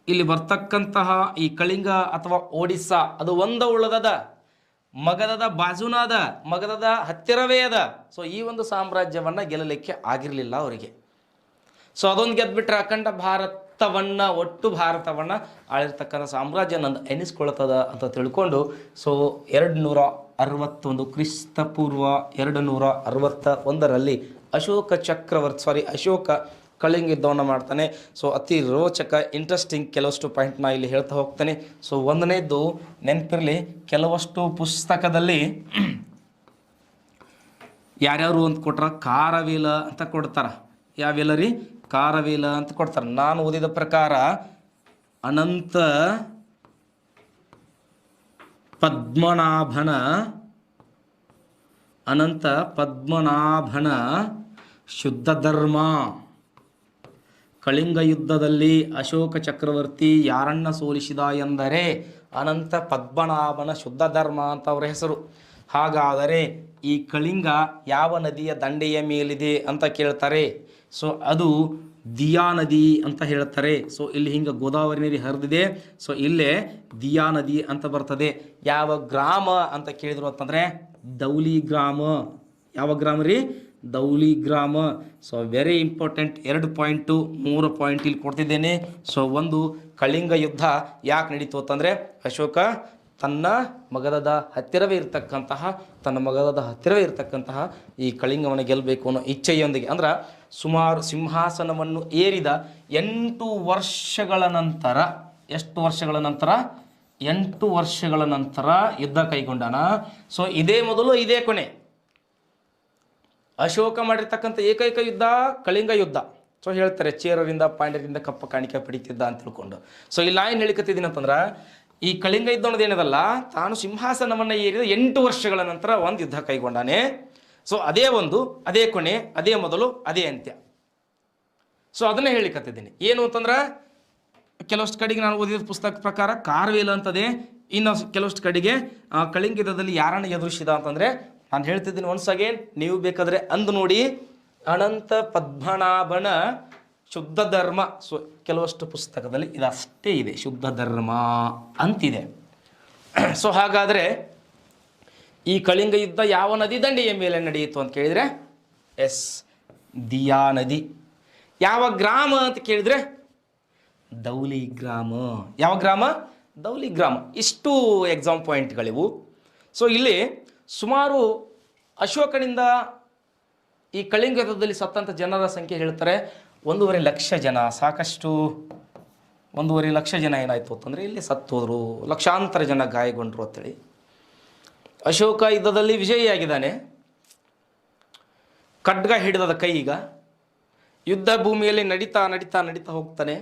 ಇಲ್ಲಿ ಬರ್ತಕ್ಕಂತಹ ಈ ಕಳಿಂಗ ಅಥವಾ ಒಡಿಸ್ಸಾ ಅದು ಒಂದು ಉಳ್ಳದದ, ಮಗಧದ ಬಾಜುನಾದ, ಮಗಧದ ಹತ್ತಿರವೇ ಅದ. ಸೊ ಈ ಒಂದು ಸಾಮ್ರಾಜ್ಯವನ್ನು ಗೆಲ್ಲಲಿಕ್ಕೆ ಆಗಿರಲಿಲ್ಲ ಅವರಿಗೆ. ಸೊ ಅದೊಂದು ಗೆದ್ದುಬಿಟ್ರೆ ಅಖಂಡ ಭಾರತವನ್ನು, ಒಟ್ಟು ಭಾರತವನ್ನು ಆಳಿರ್ತಕ್ಕಂಥ ಸಾಮ್ರಾಜ್ಯ ನಂದು ಎನಿಸ್ಕೊಳ್ತದ ಅಂತ ತಿಳ್ಕೊಂಡು ಸೊ 261 ಕ್ರಿಸ್ತಪೂರ್ವ 261ರಲ್ಲಿ ಅಶೋಕ ಕಳಿಂಗ ಯುದ್ಧವನ್ನು ಮಾಡ್ತಾನೆ. ಸೊ ಅತಿ ರೋಚಕ ಇಂಟ್ರೆಸ್ಟಿಂಗ್ ಕೆಲವಷ್ಟು ಪಾಯಿಂಟ್ನ ಇಲ್ಲಿ ಹೇಳ್ತಾ ಹೋಗ್ತಾನೆ. ಸೊ ಒಂದನೇದ್ದು ನೆನಪಿರಲಿ, ಕೆಲವಷ್ಟು ಪುಸ್ತಕದಲ್ಲಿ ಯಾರ್ಯಾರು ಅಂತ ಕೊಟ್ರ ಕಾರವೇಲ ಅಂತ ಕೊಡ್ತಾರ. ಯಾವೆಲ್ಲ ರೀ? ಕಾರವೇಲ ಅಂತ ಕೊಡ್ತಾರೆ. ನಾನು ಓದಿದ ಪ್ರಕಾರ ಅನಂತ ಪದ್ಮನಾಭನ ಶುದ್ಧ ಧರ್ಮ, ಕಳಿಂಗ ಯುದ್ಧದಲ್ಲಿ ಅಶೋಕ ಚಕ್ರವರ್ತಿ ಯಾರನ್ನ ಸೋಲಿಸಿದ ಎಂದರೆ ಅನಂತ ಪದ್ಮನಾಭನ ಶುದ್ಧ ಧರ್ಮ ಅಂತ ಅವರ ಹೆಸರು. ಹಾಗಾದರೆ ಈ ಕಳಿಂಗ ಯಾವ ನದಿಯ ದಂಡೆಯ ಮೇಲಿದೆ ಅಂತ ಕೇಳ್ತಾರೆ. ಸೊ ಅದು ದಿಯಾ ನದಿ ಅಂತ ಹೇಳ್ತಾರೆ. ಸೊ ಇಲ್ಲಿ ಹಿಂಗೆ ಗೋದಾವರಿ ನದಿ ಹರಿದಿದೆ. ಸೊ ಇಲ್ಲೇ ದಿಯಾ ನದಿ ಅಂತ ಬರ್ತದೆ. ಯಾವ ಗ್ರಾಮ ಅಂತ ಕೇಳಿದ್ರು ಅಂತಂದರೆ ದೌಲಿ ಗ್ರಾಮ. ಯಾವ ಗ್ರಾಮ ರೀ? ದೌಲಿ ಗ್ರಾಮ. So very important. 2 point 3 point ಇಲ್ಲಿ ಕೊಡ್ತಿದ್ದೇನೆ. ಸೊ ಒಂದು, ಕಳಿಂಗ ಯುದ್ಧ ಯಾಕೆ ನಡೀತು ಅಂತಂದರೆ ಅಶೋಕ ತನ್ನ ಮಗಧದ ಹತ್ತಿರವೇ ಇರತಕ್ಕಂತಹ ಈ ಕಳಿಂಗವನ್ನು ಗೆಲ್ಲಬೇಕು ಅನ್ನೋ ಇಚ್ಛೆಯೊಂದಿಗೆ, ಅಂದ್ರೆ ಸುಮಾರು ಸಿಂಹಾಸನವನ್ನು ಏರಿದ 8 ವರ್ಷಗಳ ನಂತರ, ಎಷ್ಟು ವರ್ಷಗಳ ನಂತರ? 8 ವರ್ಷಗಳ ನಂತರ ಯುದ್ಧ ಕೈಗೊಂಡಾನ. ಸೊ ಇದೇ ಮೊದಲು ಇದೇ ಕೊನೆ. ಅಶೋಕ ಮಾಡಿರ್ತಕ್ಕಂಥ ಏಕೈಕ ಯುದ್ಧ ಕಳಿಂಗ ಯುದ್ಧ. ಸೊ ಹೇಳ್ತಾರೆ ಚೇರರಿಂದ ಪಾಂಡ್ಯರಿಂದ ಕಪ್ಪ ಕಾಣಿಕೆ ಪಡಿತಿದ್ದ ಅಂತ ತಿಳ್ಕೊಂಡು. ಸೊ ಇಲ್ಲಿ ಏನು ಹೇಳಿಕತ್ತಿದ್ದೀನಿ ಅಂತಂದ್ರೆ ಈ ಕಳಿಂಗ ಯುದ್ಧ ಅನ್ನೋದು ಏನದಲ್ಲ, ತಾನು ಸಿಂಹಾಸನವನ್ನು ಏರಿದ 8 ವರ್ಷಗಳ ನಂತರ ಒಂದು ಯುದ್ಧ ಕೈಗೊಂಡಾನೆ. ಸೊ ಅದೇ ಒಂದು, ಅದೇ ಕೊನೆ, ಅದೇ ಮೊದಲು, ಅದೇ ಅಂತ್ಯ. ಸೊ ಅದನ್ನೇ ಹೇಳಿಕತ್ತಿದ್ದೀನಿ. ಏನು ಅಂತಂದ್ರೆ ಕೆಲವಷ್ಟು ಕಡೆಗೆ ನಾನು ಓದಿದ ಪುಸ್ತಕ ಪ್ರಕಾರ ಕಾರವೇಲ ಅಂತದೆ. ಇನ್ನು ಕೆಲವಷ್ಟು ಕಡೆಗೆ ಕಳಿಂಗ ಯುದ್ಧದಲ್ಲಿ ಯಾರನ್ನು ಎದುರಿಸಿದ ಅಂತಂದರೆ ನಾನು ಹೇಳ್ತಿದ್ದೀನಿ ಒನ್ಸ್ ಅಗೇನ್, ನೀವು ಬೇಕಾದರೆ ಅಂದು ನೋಡಿ, ಅನಂತ ಪದ್ಮನಾಭನ ಶುದ್ಧ ಧರ್ಮ. ಸೊ ಕೆಲವಷ್ಟು ಪುಸ್ತಕದಲ್ಲಿ ಇದಷ್ಟೇ ಇದೆ, ಶುದ್ಧ ಧರ್ಮ ಅಂತಿದೆ. ಸೊ ಹಾಗಾದರೆ ಈ ಕಳಿಂಗ ಯುದ್ಧ ಯಾವ ನದಿ ದಂಡೆಯ ಮೇಲೆ ನಡೆಯಿತು ಅಂತ ಕೇಳಿದರೆ ದಿಯಾ ನದಿ. ಯಾವ ಗ್ರಾಮ ಅಂತ ಕೇಳಿದರೆ ದೌಲಿ ಗ್ರಾಮ. ಯಾವ ಗ್ರಾಮ? ದೌಲಿ ಗ್ರಾಮ. ಇಷ್ಟು ಎಕ್ಸಾಮ್ ಪಾಯಿಂಟ್ಗಳಿವು. ಸೊ ಇಲ್ಲಿ ಸುಮಾರು ಅಶೋಕನಿಂದ ಈ ಕಳಿಂಗ ಯುದ್ಧದಲ್ಲಿ ಸತ್ತಂಥ ಜನರ ಸಂಖ್ಯೆ ಹೇಳ್ತಾರೆ 1.5 ಲಕ್ಷ ಜನ. ಸಾಕಷ್ಟು 1.5 ಲಕ್ಷ ಜನ ಏನಾಯಿತು ಅಂತಂದರೆ ಇಲ್ಲಿ ಸತ್ತೋದ್ರು, ಲಕ್ಷಾಂತರ ಜನ ಗಾಯಗೊಂಡ್ರು ಅಂತೇಳಿ. ಅಶೋಕ ಯುದ್ಧದಲ್ಲಿ ವಿಜಯಿಯಾಗಿದ್ದಾನೆ. ಖಡ್ಗ ಹಿಡಿದ ಕೈ ಈಗ ಯುದ್ಧ ಭೂಮಿಯಲ್ಲಿ ನಡೀತಾ ನಡೀತಾ ನಡೀತಾ ಹೋಗ್ತಾನೆ.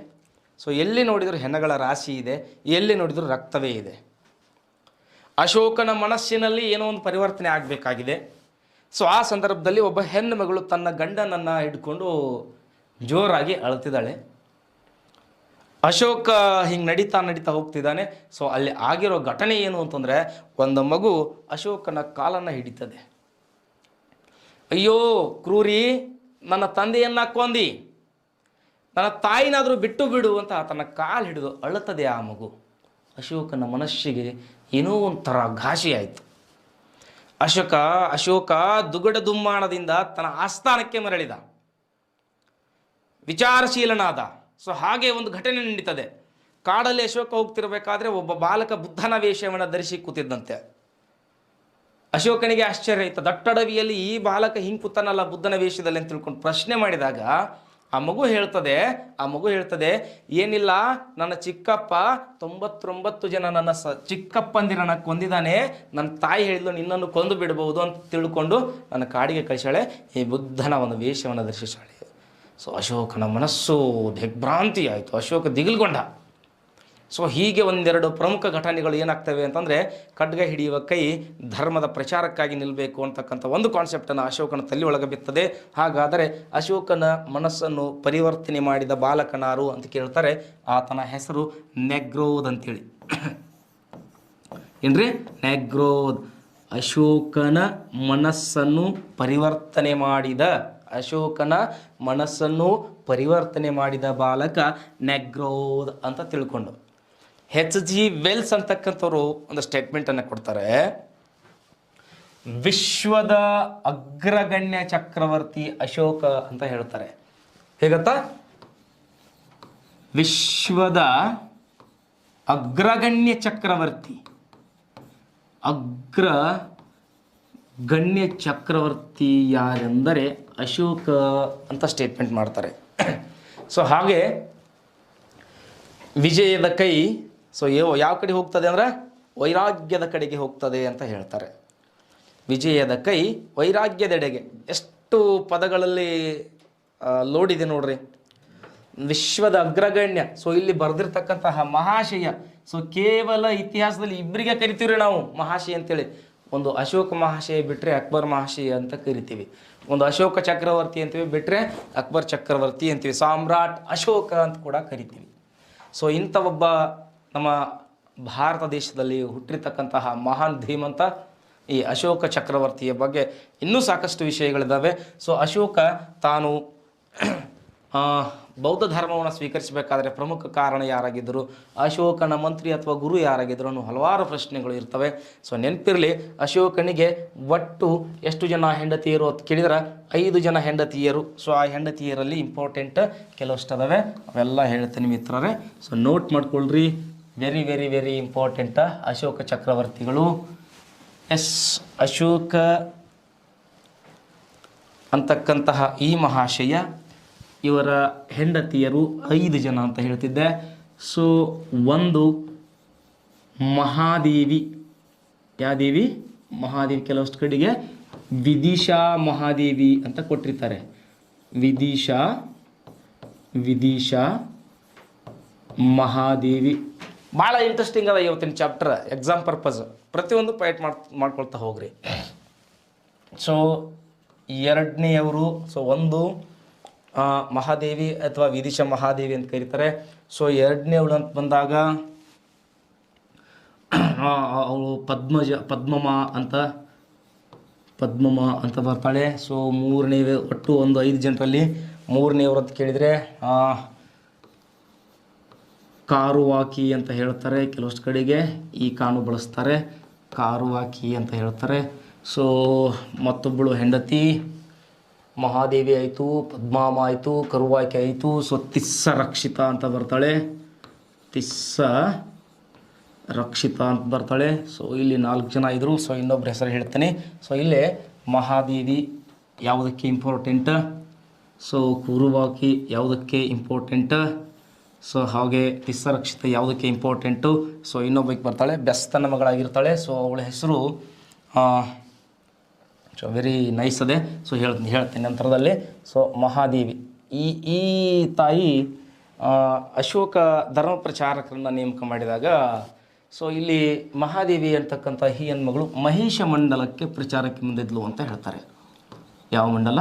ಸೊ ಎಲ್ಲಿ ನೋಡಿದರೂ ಹೆಣಗಳ ರಾಶಿ ಇದೆ, ಎಲ್ಲಿ ನೋಡಿದರೂ ರಕ್ತವೇ ಇದೆ. ಅಶೋಕನ ಮನಸ್ಸಿನಲ್ಲಿ ಏನೋ ಒಂದು ಪರಿವರ್ತನೆ ಆಗಬೇಕಾಗಿದೆ. ಸೊ ಆ ಸಂದರ್ಭದಲ್ಲಿ ಒಬ್ಬ ಹೆಣ್ಣು ಮಗಳು ತನ್ನ ಗಂಡನನ್ನು ಹಿಡ್ಕೊಂಡು ಜೋರಾಗಿ ಅಳ್ತಿದ್ದಾಳೆ. ಅಶೋಕ ಹಿಂಗೆ ನಡೀತಾ ನಡೀತಾ ಹೋಗ್ತಿದ್ದಾನೆ. ಸೊ ಅಲ್ಲಿ ಆಗಿರೋ ಘಟನೆ ಏನು ಅಂತಂದರೆ, ಒಂದು ಮಗು ಅಶೋಕನ ಕಾಲನ್ನು ಹಿಡಿತದೆ. ಅಯ್ಯೋ ಕ್ರೂರಿ, ನನ್ನ ತಂದೆಯನ್ನು ಕೊಂದಿ, ನನ್ನ ತಾಯಿನಾದರೂ ಬಿಟ್ಟು ಬಿಡು ಅಂತ ತನ್ನ ಕಾಲು ಹಿಡಿದು ಅಳುತ್ತದೆ ಆ ಮಗು. ಅಶೋಕನ ಮನಸ್ಸಿಗೆ ಏನೋ ಒಂಥರ ಘಾಸಿ ಆಯಿತು. ಅಶೋಕ ದುಗಡ ದುಮ್ಮಾಣದಿಂದ ತನ್ನ ಆಸ್ಥಾನಕ್ಕೆ ಮರಳಿದ, ವಿಚಾರಶೀಲನಾದ. ಸೊ ಹಾಗೆ ಒಂದು ಘಟನೆ ನಡೀತದೆ. ಕಾಡಲ್ಲಿ ಅಶೋಕ ಹೋಗ್ತಿರ್ಬೇಕಾದ್ರೆ ಒಬ್ಬ ಬಾಲಕ ಬುದ್ಧನ ವೇಷವನ್ನು ಧರಿಸಿ ಕೂತಿದ್ದಂತೆ. ಅಶೋಕನಿಗೆ ಆಶ್ಚರ್ಯ ಆಯಿತು, ದಟ್ಟಡವಿಯಲ್ಲಿ ಈ ಬಾಲಕ ಹಿಂಗೆ ಕೂತಾನಲ್ಲ ಬುದ್ಧನ ವೇಷದಲ್ಲಿ ಅಂತ ತಿಳ್ಕೊಂಡು ಪ್ರಶ್ನೆ ಮಾಡಿದಾಗ ಆ ಮಗು ಹೇಳ್ತದೆ, ಏನಿಲ್ಲ, ನನ್ನ ಚಿಕ್ಕಪ್ಪ 99 ಜನ ನನ್ನ ಚಿಕ್ಕಪ್ಪಂದಿರನ್ನ ಕೊಂದಿದ್ದಾನೆ, ನನ್ನ ತಾಯಿ ಹೇಳಿದ್ಲು ನಿನ್ನನ್ನು ಕೊಂದು ಬಿಡಬಹುದು ಅಂತ ತಿಳ್ಕೊಂಡು ನನ್ನ ಕಾಡಿಗೆ ಕಳಿಸಾಳೆ, ಈ ಬುದ್ಧನ ಒಂದು ವೇಷವನ್ನು ಧರಿಸಿಸಾಳೆ. ಸೊ ಅಶೋಕನ ಮನಸ್ಸು ದಿಗ್ಭ್ರಾಂತಿ ಆಯಿತು, ಅಶೋಕ ದಿಗಿಲ್ಗೊಂಡ. ಸೊ ಹೀಗೆ ಒಂದೆರಡು ಪ್ರಮುಖ ಘಟನೆಗಳು ಏನಾಗ್ತವೆ ಅಂತಂದರೆ, ಖಡ್ಗ ಹಿಡಿಯುವ ಕೈ ಧರ್ಮದ ಪ್ರಚಾರಕ್ಕಾಗಿ ನಿಲ್ಲಬೇಕು ಅಂತಕ್ಕಂಥ ಒಂದು ಕಾನ್ಸೆಪ್ಟನ್ನು ಅಶೋಕನ ತಲೆ ಒಳಗೆ ಬಿತ್ತದೆ. ಹಾಗಾದರೆ ಅಶೋಕನ ಮನಸ್ಸನ್ನು ಪರಿವರ್ತನೆ ಮಾಡಿದ ಬಾಲಕನಾರು ಅಂತ ಕೇಳ್ತಾರೆ. ಆತನ ಹೆಸರು ನೆಗ್ರೋದ್ ಅಂತೇಳಿ. ಏನ್ರಿ? ನೆಗ್ರೋದ್. ಅಶೋಕನ ಮನಸ್ಸನ್ನು ಪರಿವರ್ತನೆ ಮಾಡಿದ ಬಾಲಕ ನೆಗ್ರೋದ್ ಅಂತ ತಿಳ್ಕೊಂಡು H.G. ವೆಲ್ಸ್ ಅಂತಕ್ಕಂಥವ್ರು ಒಂದು ಸ್ಟೇಟ್ಮೆಂಟನ್ನು ಕೊಡ್ತಾರೆ. ವಿಶ್ವದ ಅಗ್ರಗಣ್ಯ ಚಕ್ರವರ್ತಿ ಅಶೋಕ ಅಂತ ಹೇಳ್ತಾರೆ. ಹೇಗತ್ತಾ? ವಿಶ್ವದ ಅಗ್ರಗಣ್ಯ ಚಕ್ರವರ್ತಿ ಯಾರೆಂದರೆ ಅಶೋಕ ಅಂತ ಸ್ಟೇಟ್ಮೆಂಟ್ ಮಾಡ್ತಾರೆ. ಸೊ ಹಾಗೆ ವಿಜಯದ ಕೈ ಯಾವ ಕಡೆ ಹೋಗ್ತದೆ ಅಂದರೆ ವೈರಾಗ್ಯದ ಕಡೆಗೆ ಹೋಗ್ತದೆ ಅಂತ ಹೇಳ್ತಾರೆ. ವಿಜಯದ ಕೈ ವೈರಾಗ್ಯದೆಡೆಗೆ. ಎಷ್ಟು ಪದಗಳಲ್ಲಿ ಲೋಡಿದೆ ನೋಡ್ರಿ. ವಿಶ್ವದ ಅಗ್ರಗಣ್ಯ. ಸೊ ಇಲ್ಲಿ ಬರೆದಿರ್ತಕ್ಕಂತಹ ಮಹಾಶಯ. ಸೊ ಕೇವಲ ಇತಿಹಾಸದಲ್ಲಿ ಇಬ್ಬರಿಗೆ ಕರಿತೀವ್ರಿ ನಾವು ಮಹಾಶಯ ಅಂತೇಳಿ. ಒಂದು ಅಶೋಕ ಮಹಾಶಯ ಬಿಟ್ಟರೆ ಅಕ್ಬರ್ ಮಹಾಶಯ ಅಂತ ಕರಿತೀವಿ. ಒಂದು ಅಶೋಕ ಚಕ್ರವರ್ತಿ ಅಂತೀವಿ, ಬಿಟ್ಟರೆ ಅಕ್ಬರ್ ಚಕ್ರವರ್ತಿ ಅಂತೀವಿ. ಸಾಮ್ರಾಟ್ ಅಶೋಕ ಅಂತ ಕೂಡ ಕರಿತೀವಿ. ಸೊ ಇಂಥ ಒಬ್ಬ ನಮ್ಮ ಭಾರತ ದೇಶದಲ್ಲಿ ಹುಟ್ಟಿರ್ತಕ್ಕಂತಹ ಮಹಾನ್ ಧೀಮಂತ ಈ ಅಶೋಕ ಚಕ್ರವರ್ತಿಯ ಬಗ್ಗೆ ಇನ್ನೂ ಸಾಕಷ್ಟು ವಿಷಯಗಳಿದ್ದಾವೆ. ಸೊ ಅಶೋಕ ತಾನು ಬೌದ್ಧ ಧರ್ಮವನ್ನು ಸ್ವೀಕರಿಸಬೇಕಾದ್ರೆ ಪ್ರಮುಖ ಕಾರಣ ಯಾರಾಗಿದ್ದರು, ಅಶೋಕನ ಮಂತ್ರಿ ಅಥವಾ ಗುರು ಯಾರಾಗಿದ್ದರು ಅನ್ನೋ ಹಲವಾರು ಪ್ರಶ್ನೆಗಳು ಇರ್ತವೆ. ಸೊ ನೆನಪಿರಲಿ, ಅಶೋಕನಿಗೆ ಒಟ್ಟು ಎಷ್ಟು ಜನ ಹೆಂಡತಿಯರು ಅಂತ ಕೇಳಿದ್ರೆ 5 ಜನ ಹೆಂಡತಿಯರು. ಸೊ ಆ ಹೆಂಡತಿಯರಲ್ಲಿ ಇಂಪಾರ್ಟೆಂಟ್ ಕೆಲವಷ್ಟು ಅದಾವೆ, ಅವೆಲ್ಲ ಹೇಳ್ತೀನಿ ಮಿತ್ರರೇ. ಸೊ ನೋಟ್ ಮಾಡ್ಕೊಳ್ರಿ, very very very important. Ashoka ಚಕ್ರವರ್ತಿಗಳು. ಅಶೋಕ ಅಂತಕ್ಕಂತಹ ಈ ಮಹಾಶಯ, ಇವರ ಹೆಂಡತಿಯರು 5 ಜನ ಅಂತ ಹೇಳ್ತಿದ್ದೆ. ಸೊ ಒಂದು ಮಹಾದೇವಿ. ಯಾವ ದೇವಿ? ಮಹಾದೇವಿ. ಕೆಲವಷ್ಟು ಕಡೆಗೆ ವಿದಿಶಾ ಮಹಾದೇವಿ ಅಂತ ಕೊಟ್ಟಿರ್ತಾರೆ. ವಿದಿಶಾ ಮಹಾದೇವಿ. ಭಾಳ ಇಂಟ್ರೆಸ್ಟಿಂಗ್ ಅದ ಇವತ್ತಿನ ಚಾಪ್ಟರ್. ಎಕ್ಸಾಮ್ ಪರ್ಪಸ್ ಪ್ರತಿಯೊಂದು ಪಾಯಿಂಟ್ ಮಾಡ್ಕೊಳ್ತಾ ಹೋಗ್ರಿ. ಸೊ ಎರಡನೆಯವರು, ಸೊ ಒಂದು ಮಹಾದೇವಿ ಅಥವಾ ವಿದಿಶಾ ಮಹಾದೇವಿ ಅಂತ ಕರೀತಾರೆ. ಸೊ ಎರಡನೇವಳು ಅಂತ ಬಂದಾಗ ಅವಳು ಪದ್ಮಮ ಅಂತ ಬರ್ತಾಳೆ. ಸೊ ಮೂರನೇ, ಒಟ್ಟು ಒಂದು 5 ಜನರಲ್ಲಿ ಮೂರನೇವ್ರು ಅಂತ ಕೇಳಿದರೆ ಕಾರುವಾಕಿ ಅಂತ ಹೇಳ್ತಾರೆ. ಕೆಲವಷ್ಟು ಕಡೆಗೆ ಈ ಕಾನು ಬಳಸ್ತಾರೆ, ಕಾರುವಾಕಿ ಅಂತ ಹೇಳ್ತಾರೆ. ಸೊ ಮತ್ತೊಬ್ಬಳು ಹೆಂಡತಿ ಮಹಾದೇವಿ ಆಯಿತು, ಪದ್ಮಾಮ ಆಯಿತು, ಕರುವಾಕಿ ಆಯಿತು. ಸೊ ತಿಸ್ಸ ರಕ್ಷಿತಾ ಅಂತ ಬರ್ತಾಳೆ. ಸೊ ಇಲ್ಲಿ 4 ಜನ ಇದ್ದರು. ಸೊ ಇನ್ನೊಬ್ಬರ ಹೆಸರು ಹೇಳ್ತೇನೆ. ಸೊ ಇಲ್ಲೇ ಮಹಾದೇವಿ ಯಾವುದಕ್ಕೆ ಇಂಪಾರ್ಟೆಂಟ್, ಸೊ ಕುರುವಾಕಿ ಯಾವುದಕ್ಕೆ ಇಂಪಾರ್ಟೆಂಟ್, ಸೊ ಹಾಗೆ ತಿಸ್ಸ ರಕ್ಷಿತ ಯಾವುದಕ್ಕೆ ಇಂಪಾರ್ಟೆಂಟು. ಸೊ ಇನ್ನೊಬ್ಬಕ್ಕೆ ಬರ್ತಾಳೆ, ಬೆಸ್ತನ ಮಗಳಾಗಿರ್ತಾಳೆ. ಸೊ ಅವಳ ಹೆಸರು ಸೊ ವೆರಿ ನೈಸ್ ಅದೇ. ಸೊ ಹೇಳ್ತೀನಿ ನಂತರದಲ್ಲಿ. ಸೊ ಮಹಾದೇವಿ ಈ ತಾಯಿ ಅಶೋಕ ಧರ್ಮ ಪ್ರಚಾರಕರನ್ನು ನೇಮಕ ಮಾಡಿದಾಗ, ಸೊ ಇಲ್ಲಿ ಮಹಾದೇವಿ ಅಂತಕ್ಕಂಥ ಈ ಹೆಣ್ಮಗಳು ಮಹಿಷ ಮಂಡಲಕ್ಕೆ ಪ್ರಚಾರಕ್ಕೆ ಮುಂದಿದ್ಲು ಅಂತ ಹೇಳ್ತಾರೆ. ಯಾವ ಮಂಡಲ?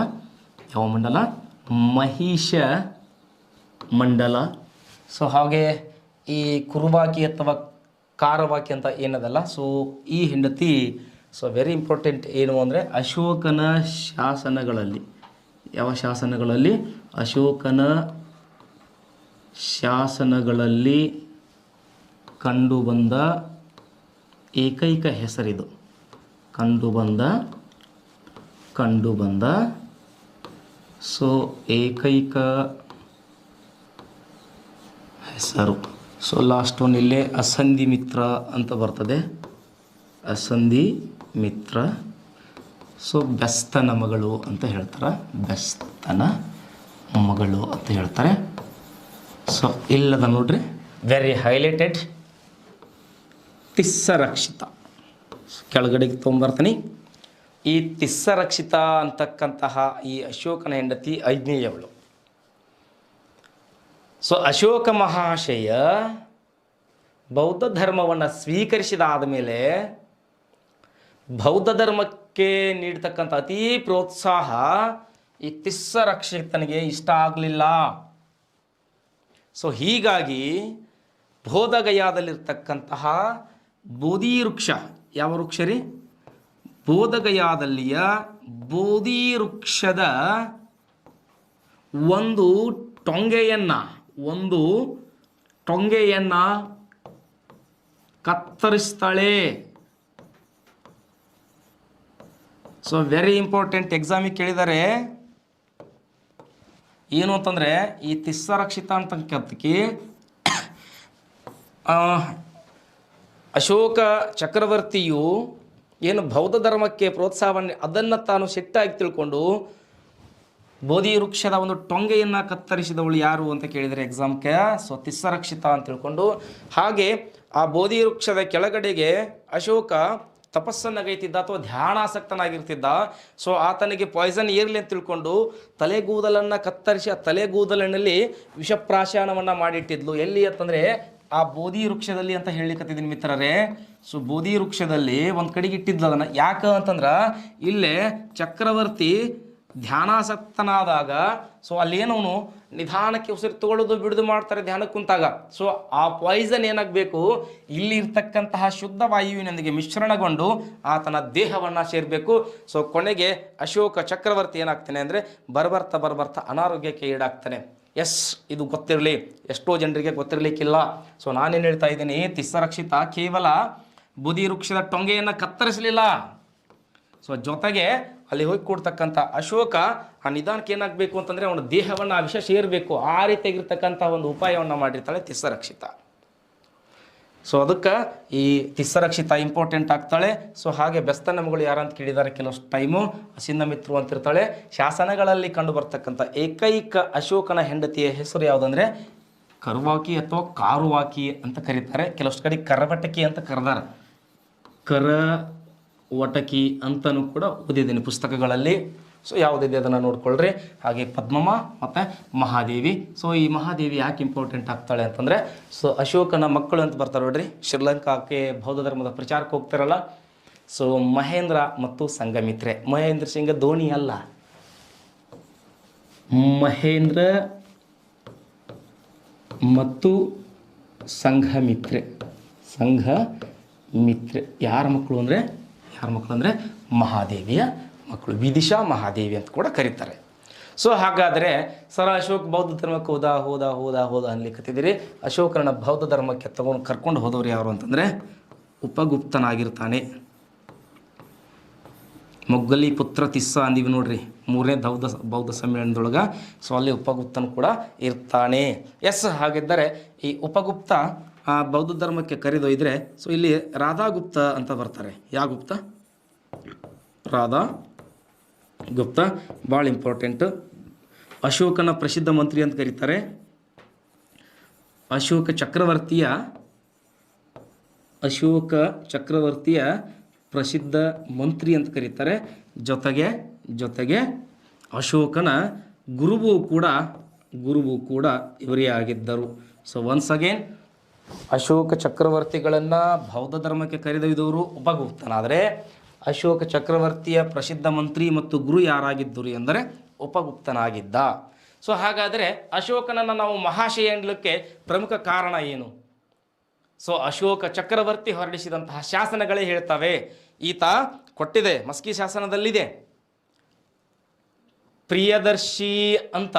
ಮಹಿಷ ಮಂಡಲ. ಸೊ ಹಾಗೆ ಈ ಕುರುಬಾಕಿ ಅಥವಾ ಕಾರವಾಕಿ ಅಂತ ಏನದಲ್ಲ, ಸೊ ಈ ಹೆಂಡತಿ ಸೊ ವೆರಿ ಇಂಪಾರ್ಟೆಂಟ್. ಏನು ಅಂದರೆ ಅಶೋಕನ ಶಾಸನಗಳಲ್ಲಿ, ಯಾವ ಶಾಸನಗಳಲ್ಲಿ? ಅಶೋಕನ ಶಾಸನಗಳಲ್ಲಿ ಕಂಡುಬಂದ ಏಕೈಕ ಹೆಸರಿದು. ಕಂಡು ಬಂದ ಸೊ ಏಕೈಕ ಹೆಸರು. ಸೊ ಲಾಸ್ಟ್ ಒನ್ ಇಲ್ಲೇ ಅಸಂಧಿ ಮಿತ್ರ ಅಂತ ಬರ್ತದೆ, ಅಸಂಧಿ ಮಿತ್ರ. ಸೊ ಬೆಸ್ತನ ಮಗಳು ಅಂತ ಹೇಳ್ತಾರೆ, ಬೆಸ್ತನ ಮಗಳು ಅಂತ ಹೇಳ್ತಾರೆ. ಸೊ ಇಲ್ಲದ ನೋಡ್ರಿ ವೆರಿ ಹೈಲೈಟೆಡ್ ತಿಸ್ಸರಕ್ಷಿತ. ಕೆಳಗಡೆಗೆ ತೊಗೊಂಬರ್ತೀನಿ. ಈ ತಿಸ್ಸರಕ್ಷಿತ ಅಂತಕ್ಕಂತಹ ಈ ಅಶೋಕನ ಹೆಂಡತಿ ಐಜ್ಞೇಯವಳು. ಸೊ ಅಶೋಕ ಮಹಾಶಯ ಬೌದ್ಧ ಧರ್ಮವನ್ನು ಸ್ವೀಕರಿಸಿದಾದ ಮೇಲೆ ಬೌದ್ಧ ಧರ್ಮಕ್ಕೆ ನೀಡ್ತಕ್ಕಂಥ ಅತೀ ಪ್ರೋತ್ಸಾಹ ಈ ತಿಸ್ಸರಕ್ಷಿತನಿಗೆ ಇಷ್ಟ ಆಗಲಿಲ್ಲ. ಸೊ ಹೀಗಾಗಿ ಬೋಧಗಯಾದಲ್ಲಿರ್ತಕ್ಕಂತಹ ಬೋಧಿ ವೃಕ್ಷ, ಯಾವ ವೃಕ್ಷ ರೀ? ಬೋಧಗಯಾದಲ್ಲಿಯ ಬೋಧಿ ವೃಕ್ಷದ ಒಂದು ಟೊಂಗೆಯನ್ನು ಕತ್ತರಿಸ್ತಾಳೆ. ಸೊ ವೆರಿ ಇಂಪಾರ್ಟೆಂಟ್, ಎಕ್ಸಾಮಿಗೆ ಕೇಳಿದರೆ ಏನು ಅಂತಂದರೆ ಈ ತಿಸ್ಸರಕ್ಷಿತ ಅಂತಕ್ಕಂಥಕ್ಕೆ ಅಶೋಕ ಚಕ್ರವರ್ತಿಯು ಏನು ಬೌದ್ಧ ಧರ್ಮಕ್ಕೆ ಪ್ರೋತ್ಸಾಹವನ್ನು ಅದನ್ನು ತಾನು ಸಿಟ್ಟಾಗಿ ತಿಳ್ಕೊಂಡು ಬೋಧಿ ವೃಕ್ಷದ ಒಂದು ಟೊಂಗೆಯನ್ನು ಕತ್ತರಿಸಿದವಳು ಯಾರು ಅಂತ ಕೇಳಿದರೆ ಎಕ್ಸಾಮ್ಗೆ ಸೊ ತಿಸ್ಸರಕ್ಷಿತ ಅಂತ ತಿಳ್ಕೊಂಡು, ಹಾಗೆ ಆ ಬೋಧಿ ವೃಕ್ಷದ ಕೆಳಗಡೆಗೆ ಅಶೋಕ ತಪಸ್ಸನ್ನಗೈತಿದ್ದ ಅಥವಾ ಧ್ಯಾನಾಸಕ್ತನಾಗಿರ್ತಿದ್ದ. ಸೊ ಆತನಿಗೆ ಪಾಯ್ಸನ್ ಏರ್ಲಿ ಅಂತ ತಿಳ್ಕೊಂಡು ತಲೆಗೂದಲನ್ನು ಕತ್ತರಿಸಿ ಆ ತಲೆಗೂದಲಿನಲ್ಲಿ ವಿಷಪ್ರಾಶಾನವನ್ನು ಮಾಡಿಟ್ಟಿದ್ಲು. ಎಲ್ಲಿ ಅಂತಂದರೆ ಆ ಬೋಧಿ ವೃಕ್ಷದಲ್ಲಿ ಅಂತ ಹೇಳಿಕತ್ತಿದ್ದೀನಿ ಮಿತ್ರರೇ. ಸೊ ಬೋಧಿ ವೃಕ್ಷದಲ್ಲಿ ಒಂದು ಕಡೆಗೆ ಇಟ್ಟಿದ್ಲು ಅದನ್ನು. ಯಾಕೆ ಅಂತಂದ್ರೆ ಇಲ್ಲೇ ಚಕ್ರವರ್ತಿ ಧ್ಯಾನಾಸಕ್ತನಾದಾಗ ಸೊ ಅಲ್ಲೇನವನು ನಿಧಾನಕ್ಕೆ ಉಸಿರು ತಗೊಳ್ಳೋದು ಬಿಡುದು ಮಾಡ್ತಾರೆ ಧ್ಯಾನಕ್ಕೆ ಕುಂತಾಗ. ಸೊ ಆ ಪಾಯ್ಸನ್ ಏನಾಗಬೇಕು, ಇಲ್ಲಿ ಇರ್ತಕ್ಕಂತಹ ಶುದ್ಧ ವಾಯುವಿನೊಂದಿಗೆ ಮಿಶ್ರಣಗೊಂಡು ಆತನ ದೇಹವನ್ನು ಸೇರಬೇಕು. ಸೊ ಕೊನೆಗೆ ಅಶೋಕ ಚಕ್ರವರ್ತಿ ಏನಾಗ್ತಾನೆ ಅಂದರೆ ಬರ್ಬರ್ತಾ ಅನಾರೋಗ್ಯಕ್ಕೆ ಈಡಾಗ್ತಾನೆ. ಎಸ್, ಇದು ಗೊತ್ತಿರಲಿ, ಎಷ್ಟೋ ಜನರಿಗೆ ಗೊತ್ತಿರಲಿಕ್ಕಿಲ್ಲ. ಸೊ ನಾನೇನು ಹೇಳ್ತಾ ಇದ್ದೀನಿ, ತಿಸ್ಸರಕ್ಷಿತ ಕೇವಲ ಬೋಧಿ ವೃಕ್ಷದ ಟೊಂಗೆಯನ್ನು ಕತ್ತರಿಸಲಿಲ್ಲ. ಸೊ ಜೊತೆಗೆ ಅಲ್ಲಿ ಹೋಗಿ ಕೊಡ್ತಕ್ಕಂಥ ಅಶೋಕ ಆ ನಿಧಾನಕ್ಕೆ ಏನಾಗಬೇಕು ಅಂತಂದರೆ ಅವನ ದೇಹವನ್ನು ಆ ವಿಷ ಸೇರಬೇಕು, ಆ ರೀತಿಯಾಗಿರ್ತಕ್ಕಂಥ ಒಂದು ಉಪಾಯವನ್ನು ಮಾಡಿರ್ತಾಳೆ ತಿಸ್ಸರಕ್ಷಿತ. ಸೊ ಅದಕ್ಕೆ ಈ ತಿಸ್ಸರಕ್ಷಿತ ಇಂಪಾರ್ಟೆಂಟ್ ಆಗ್ತಾಳೆ. ಸೊ ಹಾಗೆ ಬೆಸ್ತನ ಮಗಳು ಯಾರಂತ ಕೇಳಿದ್ದಾರೆ ಕೆಲವಷ್ಟು ಟೈಮು, ಅಸಿಂಧ ಮಿತ್ರು ಅಂತಿರ್ತಾಳೆ. ಶಾಸನಗಳಲ್ಲಿ ಕಂಡು ಬರ್ತಕ್ಕಂಥ ಏಕೈಕ ಅಶೋಕನ ಹೆಂಡತಿಯ ಹೆಸರು ಯಾವುದಂದರೆ ಕರ್ವಾಕಿ ಅಥವಾ ಕಾರುವಾಕಿ ಅಂತ ಕರೀತಾರೆ. ಕೆಲವಷ್ಟು ಕಡೆ ಕರವಟಕಿ ಅಂತ ಕರೆದಾರೆ, ಕರವಟಕಿ ಅಂತಲೂ ಕೂಡ ಓದಿದ್ದೀನಿ ಪುಸ್ತಕಗಳಲ್ಲಿ. ಸೊ ಯಾವುದಿದೆ ಅದನ್ನು ನೋಡ್ಕೊಳ್ರಿ. ಹಾಗೆ ಪದ್ಮಮ್ಮ ಮತ್ತು ಮಹಾದೇವಿ. ಸೊ ಈ ಮಹಾದೇವಿ ಯಾಕೆ ಇಂಪಾರ್ಟೆಂಟ್ ಆಗ್ತಾಳೆ ಅಂತಂದರೆ ಸೊ ಅಶೋಕನ ಮಕ್ಕಳು ಅಂತ ಬರ್ತಾರೆ ನೋಡ್ರಿ, ಶ್ರೀಲಂಕಾಕ್ಕೆ ಬೌದ್ಧ ಧರ್ಮದ ಪ್ರಚಾರಕ್ಕೆ ಹೋಗ್ತಾರಲ್ಲ. ಸೊ ಮಹೇಂದ್ರ ಮತ್ತು ಸಂಘಮಿತ್ರೆ. ಮಹೇಂದ್ರ ಸಿಂಗ್ ಧೋನಿ ಅಲ್ಲ, ಮಹೇಂದ್ರ ಮತ್ತು ಸಂಘಮಿತ್ರೆ. ಯಾರ ಮಕ್ಕಳು ಅಂದರೆ ಮಹಾದೇವಿಯ ಮಕ್ಕಳು, ವಿದಿಶಾ ಮಹಾದೇವಿ ಅಂತ ಕೂಡ ಕರೀತಾರೆ. ಸೊ ಹಾಗಾದರೆ ಸರ ಅಶೋಕ್ ಬೌದ್ಧ ಧರ್ಮಕ್ಕೆ ಹೋದ ಅನ್ಲಿಕ್ಕತ್ತಿದ್ದೀರಿ. ಅಶೋಕರನ್ನ ಬೌದ್ಧ ಧರ್ಮಕ್ಕೆ ಕರ್ಕೊಂಡು ಹೋದವ್ರು ಯಾರು ಅಂತಂದರೆ ಉಪಗುಪ್ತನಾಗಿರ್ತಾನೆ. ಮೊಗ್ಗಲಿ ಪುತ್ರ ತಿಸ್ಸ ಅಂದಿವಿ ನೋಡ್ರಿ, 3ನೇ ಬೌದ್ಧ ಸಮ್ಮೇಳನದೊಳಗೆ. ಸೊ ಅಲ್ಲಿ ಉಪಗುಪ್ತನು ಕೂಡ ಇರ್ತಾನೆ. ಎಸ್, ಹಾಗಿದ್ದರೆ ಈ ಉಪಗುಪ್ತ ಬೌದ್ಧ ಧರ್ಮಕ್ಕೆ ಕರೆದೊಯ್ದರೆ ಸೊ ಇಲ್ಲಿ ರಾಧಾಗುಪ್ತ ಅಂತ ಬರ್ತಾರೆ. ಯಾವ ಗುಪ್ತ? ರಾಧಾ ಗುಪ್ತ, ಭಾಳ ಇಂಪಾರ್ಟೆಂಟು. ಅಶೋಕನ ಪ್ರಸಿದ್ಧ ಮಂತ್ರಿ ಅಂತ ಕರೀತಾರೆ. ಅಶೋಕ ಚಕ್ರವರ್ತಿಯ ಪ್ರಸಿದ್ಧ ಮಂತ್ರಿ ಅಂತ ಕರೀತಾರೆ. ಜೊತೆಗೆ ಅಶೋಕನ ಗುರುವು ಕೂಡ ಇವರೇ ಆಗಿದ್ದರು. ಸೊ ಒನ್ಸ್ ಅಗೇನ್ ಅಶೋಕ ಚಕ್ರವರ್ತಿಗಳನ್ನು ಬೌದ್ಧ ಧರ್ಮಕ್ಕೆ ಕರೆದೊಯ್ದವರು ಉಪಗುಪ್ತನಾದರೆ ಅಶೋಕ ಚಕ್ರವರ್ತಿಯ ಪ್ರಸಿದ್ಧ ಮಂತ್ರಿ ಮತ್ತು ಗುರು ಯಾರಾಗಿದ್ದರು ಎಂದರೆ ಉಪಗುಪ್ತನಾಗಿದ್ದ. ಸೊ ಹಾಗಾದರೆ ಅಶೋಕನನ್ನು ನಾವು ಮಹಾಶಯ ಎನ್ನಲಿಕ್ಕೆ ಪ್ರಮುಖ ಕಾರಣ ಏನು? ಸೊ ಅಶೋಕ ಚಕ್ರವರ್ತಿ ಹೊರಡಿಸಿದಂತಹ ಶಾಸನಗಳೇ ಹೇಳ್ತವೆ. ಈತ ಕೊಟ್ಟಿದೆ, ಮಸ್ಕಿ ಶಾಸನದಲ್ಲಿದೆ, ಪ್ರಿಯದರ್ಶಿ ಅಂತ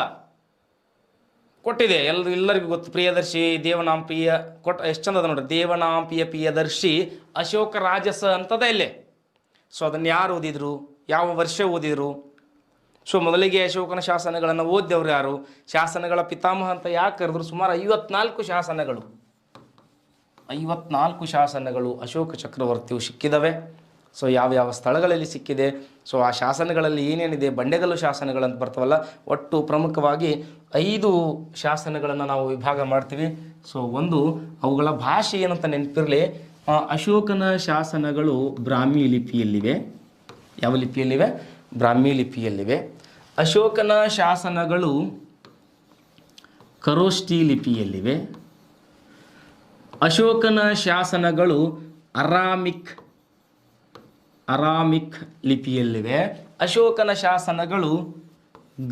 ಕೊಟ್ಟಿದೆ. ಎಲ್ಲರಿಗೂ ಗೊತ್ತು ಪ್ರಿಯದರ್ಶಿ, ದೇವನಾಂಪಿಯ ಎಷ್ಟು ಚಂದ ಅದ ನೋಡ್ರಿ, ದೇವನಾಂಪಿಯ ಪ್ರಿಯದರ್ಶಿ ಅಶೋಕ ರಾಜಸ ಅಂತದ ಇಲ್ಲಿ. ಸೊ ಅದನ್ನು ಯಾರು ಓದಿದರು, ಯಾವ ವರ್ಷ ಓದಿದರು? ಸೊ ಮೊದಲಿಗೆ ಅಶೋಕನ ಶಾಸನಗಳನ್ನು ಓದಿದವರು ಯಾರು? ಶಾಸನಗಳ ಪಿತಾಮಹ ಅಂತ ಯಾಕೆ ಕರೆದ್ರು? ಸುಮಾರು 54 ಶಾಸನಗಳು, 54 ಶಾಸನಗಳು ಅಶೋಕ ಚಕ್ರವರ್ತಿಯು ಸಿಕ್ಕಿದವೆ. ಸೊ ಯಾವ್ಯಾವ ಸ್ಥಳಗಳಲ್ಲಿ ಸಿಕ್ಕಿದೆ, ಸೊ ಆ ಶಾಸನಗಳಲ್ಲಿ ಏನೇನಿದೆ, ಬಂಡೆಗಲ್ಲು ಶಾಸನಗಳಂತ ಬರ್ತವಲ್ಲ, ಒಟ್ಟು ಪ್ರಮುಖವಾಗಿ 5 ಶಾಸನಗಳನ್ನು ನಾವು ವಿಭಾಗ ಮಾಡ್ತೀವಿ. ಸೊ ಒಂದು, ಅವುಗಳ ಭಾಷೆ ಏನಂತ ನೆನಪಿರಲಿ. ಅಶೋಕನ ಶಾಸನಗಳು ಬ್ರಾಹ್ಮಿ ಲಿಪಿಯಲ್ಲಿವೆ. ಯಾವ ಲಿಪಿಯಲ್ಲಿವೆ? ಬ್ರಾಹ್ಮಿ ಲಿಪಿಯಲ್ಲಿವೆ. ಅಶೋಕನ ಶಾಸನಗಳು ಖರೋಷ್ಠಿ ಲಿಪಿಯಲ್ಲಿವೆ. ಅಶೋಕನ ಶಾಸನಗಳು ಅರಾಮಿಕ್ ಲಿಪಿಯಲ್ಲಿವೆ. ಅಶೋಕನ ಶಾಸನಗಳು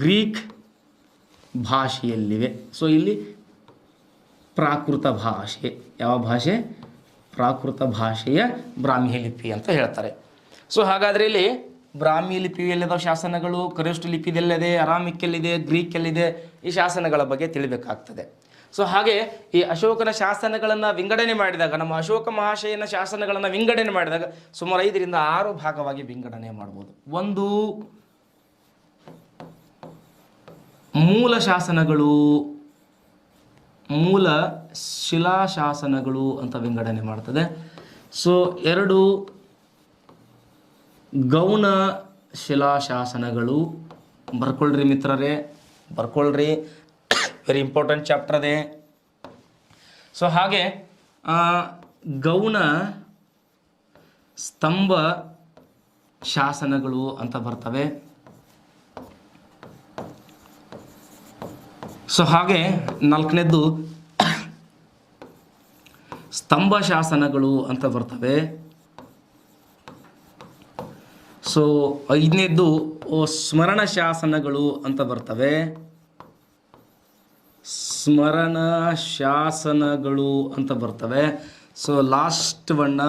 ಗ್ರೀಕ್ ಭಾಷೆಯಲ್ಲಿವೆ. ಸೊ ಇಲ್ಲಿ ಪ್ರಾಕೃತ ಭಾಷೆ, ಯಾವ ಭಾಷೆ? ಪ್ರಾಕೃತ ಭಾಷೆಯ ಬ್ರಾಹ್ಮಿ ಲಿಪಿ ಅಂತ ಹೇಳ್ತಾರೆ. ಸೊ ಹಾಗಾದರೆ ಇಲ್ಲಿ ಬ್ರಾಹ್ಮಿ ಲಿಪಿಯಲ್ಲಿದ್ದ ಶಾಸನಗಳು, ಖರೋಷ್ಠಿ ಲಿಪಿಯಲ್ಲಿದೆ, ಅರಾಮಿಕ್ಕಲ್ಲಿದೆ, ಗ್ರೀಕಲ್ಲಿದೆ. ಈ ಶಾಸನಗಳ ಬಗ್ಗೆ ತಿಳಿಬೇಕಾಗ್ತದೆ. ಸೊ ಹಾಗೆ ಈ ಅಶೋಕನ ಶಾಸನಗಳನ್ನು ವಿಂಗಡಣೆ ಮಾಡಿದಾಗ, ನಮ್ಮ ಅಶೋಕ ಮಹಾಶಯನ ಶಾಸನಗಳನ್ನು ವಿಂಗಡಣೆ ಮಾಡಿದಾಗ ಸುಮಾರು 5 ರಿಂದ 6 ಭಾಗವಾಗಿ ವಿಂಗಡಣೆ ಮಾಡ್ಬೋದು. ಒಂದು, ಮೂಲ ಶಾಸನಗಳು, ಮೂಲ ಶಿಲಾಶಾಸನಗಳು ಅಂತ ವಿಂಗಡಣೆ ಮಾಡ್ತದೆ. ಸೊ 2 ಗೌಣ ಶಿಲಾಶಾಸನಗಳು. ಬರ್ಕೊಳ್ರಿ ಮಿತ್ರರೇ, ಬರ್ಕೊಳ್ರಿ, ವೆರಿ ಇಂಪಾರ್ಟೆಂಟ್ ಚಾಪ್ಟರ್ ಅದೇ. ಸೊ ಹಾಗೆ ಗೌಣ ಸ್ತಂಭ ಶಾಸನಗಳು ಅಂತ ಬರ್ತವೆ. ಸೊ ಹಾಗೆ 4ನೇದ್ದು ಸ್ತಂಭ ಶಾಸನಗಳು ಅಂತ ಬರ್ತವೆ. ಸೊ 5ನೇದ್ದು ಸ್ಮರಣ ಶಾಸನಗಳು ಅಂತ ಬರ್ತವೆ. ಸ್ಮರಣ ಶಾಸನಗಳು ಅಂತ ಬರ್ತವೆ. ಸೊ ಲಾಸ್ಟ್ ಬಣ್ಣ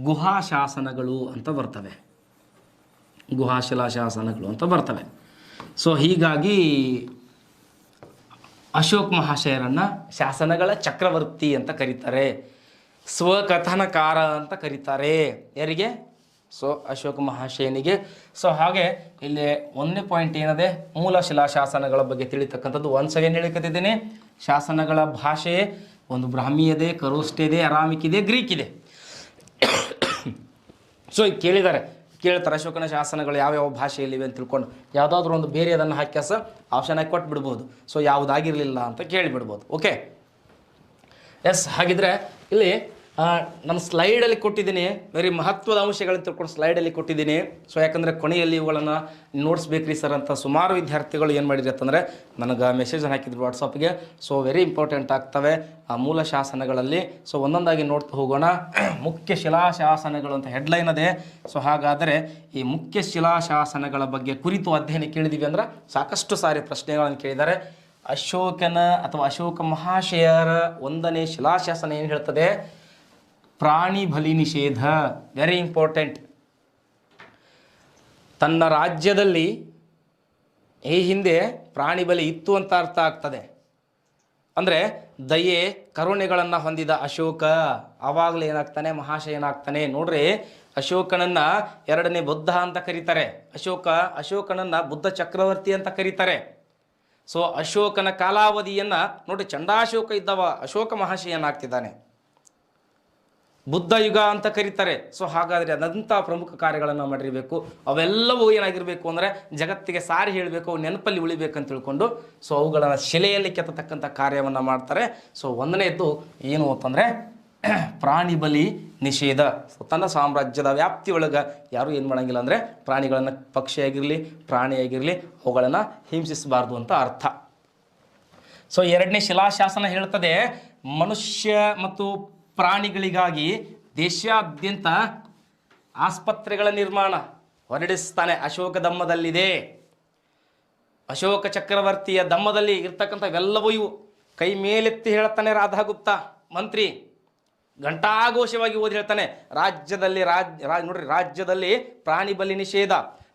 ಗುಹಾ ಶಾಸನಗಳು ಅಂತ ಬರ್ತವೆ. ಗುಹಾಶಿಲಾ ಶಾಸನಗಳು ಅಂತ ಬರ್ತವೆ. ಸೊ ಹೀಗಾಗಿ ಅಶೋಕ್ ಮಹಾಶಯರನ್ನು ಶಾಸನಗಳ ಚಕ್ರವರ್ತಿ ಅಂತ ಕರೀತಾರೆ, ಸ್ವಕಥನಕಾರ ಅಂತ ಕರೀತಾರೆ. ಯಾರಿಗೆ? ಸೊ ಅಶೋಕ ಮಹಾಶಯನಿಗೆ. ಸೊ ಹಾಗೆ ಇಲ್ಲಿ 1ನೇ ಪಾಯಿಂಟ್ ಏನದೆ, ಮೂಲ ಶಿಲಾಶಾಸನಗಳ ಬಗ್ಗೆ ತಿಳಿತಕ್ಕಂಥದ್ದು. ಒನ್ಸ್ ಅಗೇನ್ ಹೇಳಿಕತ್ತಿದ್ದೀನಿ, ಶಾಸನಗಳ ಭಾಷೆ ಒಂದು ಬ್ರಾಹ್ಮಿ ಇದೆ, ಖರೋಷ್ಠಿ ಇದೆ, ಅರಾಮಿಕ್ ಇದೆ, ಗ್ರೀಕ್ ಇದೆ. ಸೊ ಈಗ ಕೇಳ್ತಾರೆ ಅಶೋಕನ ಶಾಸನಗಳು ಯಾವ್ಯಾವ ಭಾಷೆಯಲ್ಲಿವೆ ಅಂತ ತಿಳ್ಕೊಂಡು ಯಾವುದಾದ್ರೂ ಒಂದು ಬೇರೆ ಅದನ್ನು ಹಾಕ್ಯಾಸ ಆಪ್ಷನ್ ಹಾಕಿ ಕೊಟ್ಬಿಡ್ಬೋದು. ಸೊ ಯಾವುದಾಗಿರಲಿಲ್ಲ ಅಂತ ಕೇಳಿಬಿಡ್ಬೋದು. Okay, S. ಹಾಗಿದ್ರೆ ಇಲ್ಲಿ ನಮ್ಮ ಸ್ಲೈಡಲ್ಲಿ ಕೊಟ್ಟಿದ್ದೀನಿ, ವೆರಿ ಮಹತ್ವದ ಅಂಶಗಳನ್ನು ತಿಳ್ಕೊಂಡು ಸ್ಲೈಡಲ್ಲಿ ಕೊಟ್ಟಿದ್ದೀನಿ. ಸೊ ಯಾಕಂದರೆ ಕೊನೆಯಲ್ಲಿ ಇವುಗಳನ್ನು ನೋಡಿಸ್ಬೇಕ್ರಿ ಸರ್ ಅಂತ ಸುಮಾರು ವಿದ್ಯಾರ್ಥಿಗಳು ಏನು ಮಾಡಿದ್ರು ಅಂತಂದರೆ ನನಗೆ ಮೆಸೇಜನ್ನು ಹಾಕಿದ್ರು ವಾಟ್ಸಪ್ಗೆ. ಸೊ ವೆರಿ ಇಂಪಾರ್ಟೆಂಟ್ ಆಗ್ತವೆ ಆ ಮೂಲ ಶಾಸನಗಳಲ್ಲಿ. ಸೊ ಒಂದೊಂದಾಗಿ ನೋಡ್ತಾ ಹೋಗೋಣ. ಮುಖ್ಯ ಶಿಲಾಶಾಸನಗಳು ಅಂತ ಹೆಡ್ಲೈನ್ ಅದೇ. ಸೊ ಹಾಗಾದರೆ ಈ ಮುಖ್ಯ ಶಿಲಾಶಾಸನಗಳ ಬಗ್ಗೆ ಕುರಿತು ಅಧ್ಯಯನ ಕೇಳಿದ್ದೀವಿ ಅಂದ್ರೆ ಸಾಕಷ್ಟು ಸಾರಿ ಪ್ರಶ್ನೆಗಳನ್ನು ಕೇಳಿದ್ದಾರೆ. ಅಶೋಕನ ಅಥವಾ ಅಶೋಕ ಮಹಾಶಯರ 1ನೇ ಶಿಲಾಶಾಸನ ಏನು ಹೇಳ್ತದೆ? ಪ್ರಾಣಿ ಬಲಿ ನಿಷೇಧ. Very important. ತನ್ನ ರಾಜ್ಯದಲ್ಲಿ ಈ ಹಿಂದೆ ಪ್ರಾಣಿ ಬಲಿ ಇತ್ತು ಅಂತ ಅರ್ಥ ಆಗ್ತದೆ. ಅಂದರೆ ದಯೆ ಕರುಣೆಗಳನ್ನು ಹೊಂದಿದ ಅಶೋಕ ಆವಾಗಲೇ ಏನಾಗ್ತಾನೆ? ಮಹಾಶಯನಾಗ್ತಾನೆ. ನೋಡ್ರಿ, ಅಶೋಕನನ್ನು 2ನೇ ಬುದ್ಧ ಅಂತ ಕರೀತಾರೆ. ಅಶೋಕನನ್ನು ಬುದ್ಧ ಚಕ್ರವರ್ತಿ ಅಂತ ಕರೀತಾರೆ. ಸೊ ಅಶೋಕನ ಕಾಲಾವಧಿಯನ್ನು ನೋಡಿ, ಚಂಡಾಶೋಕ ಇದ್ದವ ಅಶೋಕ ಮಹಾಶಯನಾಗ್ತಿದ್ದಾನೆ. ಬುದ್ಧ ಯುಗ ಅಂತ ಕರೀತಾರೆ. ಸೊ ಹಾಗಾದರೆ ಅದಂಥ ಪ್ರಮುಖ ಕಾರ್ಯಗಳನ್ನು ಮಾಡಿರಬೇಕು. ಅವೆಲ್ಲವೂ ಏನಾಗಿರಬೇಕು ಅಂದರೆ ಜಗತ್ತಿಗೆ ಸಾರಿ ಹೇಳಬೇಕು, ನೆನಪಲ್ಲಿ ಉಳಿಬೇಕಂತ ತಿಳ್ಕೊಂಡು ಸೊ ಅವುಗಳನ್ನು ಶಿಲೆಯಲ್ಲಿ ಕೆತ್ತತಕ್ಕಂಥ ಕಾರ್ಯವನ್ನು ಮಾಡ್ತಾರೆ. ಸೊ 1ನೇದ್ದು ಏನು ಅಂತಂದರೆ ಪ್ರಾಣಿ ಬಲಿ ನಿಷೇಧ. ಸೊ ತನ್ನ ಸಾಮ್ರಾಜ್ಯದ ವ್ಯಾಪ್ತಿಯೊಳಗೆ ಯಾರೂ ಏನು ಮಾಡೋಂಗಿಲ್ಲ ಅಂದರೆ ಪ್ರಾಣಿಗಳನ್ನು, ಪಕ್ಷಿಯಾಗಿರಲಿ ಪ್ರಾಣಿಯಾಗಿರಲಿ, ಅವುಗಳನ್ನು ಹಿಂಸಿಸಬಾರ್ದು ಅಂತ ಅರ್ಥ. ಸೊ 2ನೇ ಶಿಲಾಶಾಸನ ಹೇಳ್ತದೆ, ಮನುಷ್ಯ ಮತ್ತು ಪ್ರಾಣಿಗಳಿಗಾಗಿ ದೇಶಾದ್ಯಂತ ಆಸ್ಪತ್ರೆಗಳ ನಿರ್ಮಾಣ ಹೊರಡಿಸ್ತಾನೆ. ಅಶೋಕ ದಮ್ಮದಲ್ಲಿದೆ. ಅಶೋಕ ಚಕ್ರವರ್ತಿಯ ದಮ್ಮದಲ್ಲಿ ಇರ್ತಕ್ಕಂಥವೆಲ್ಲವೂ ಇವು. ಕೈ ಮೇಲೆತ್ತಿ ಹೇಳ್ತಾನೆ ರಾಧಾಗುಪ್ತ ಮಂತ್ರಿ, ಘಂಟಾಘೋಷವಾಗಿ ಓದಿ ಹೇಳ್ತಾನೆ, ನೋಡ್ರಿ, ರಾಜ್ಯದಲ್ಲಿ ಪ್ರಾಣಿ ಬಲಿ ನಿಷೇಧ.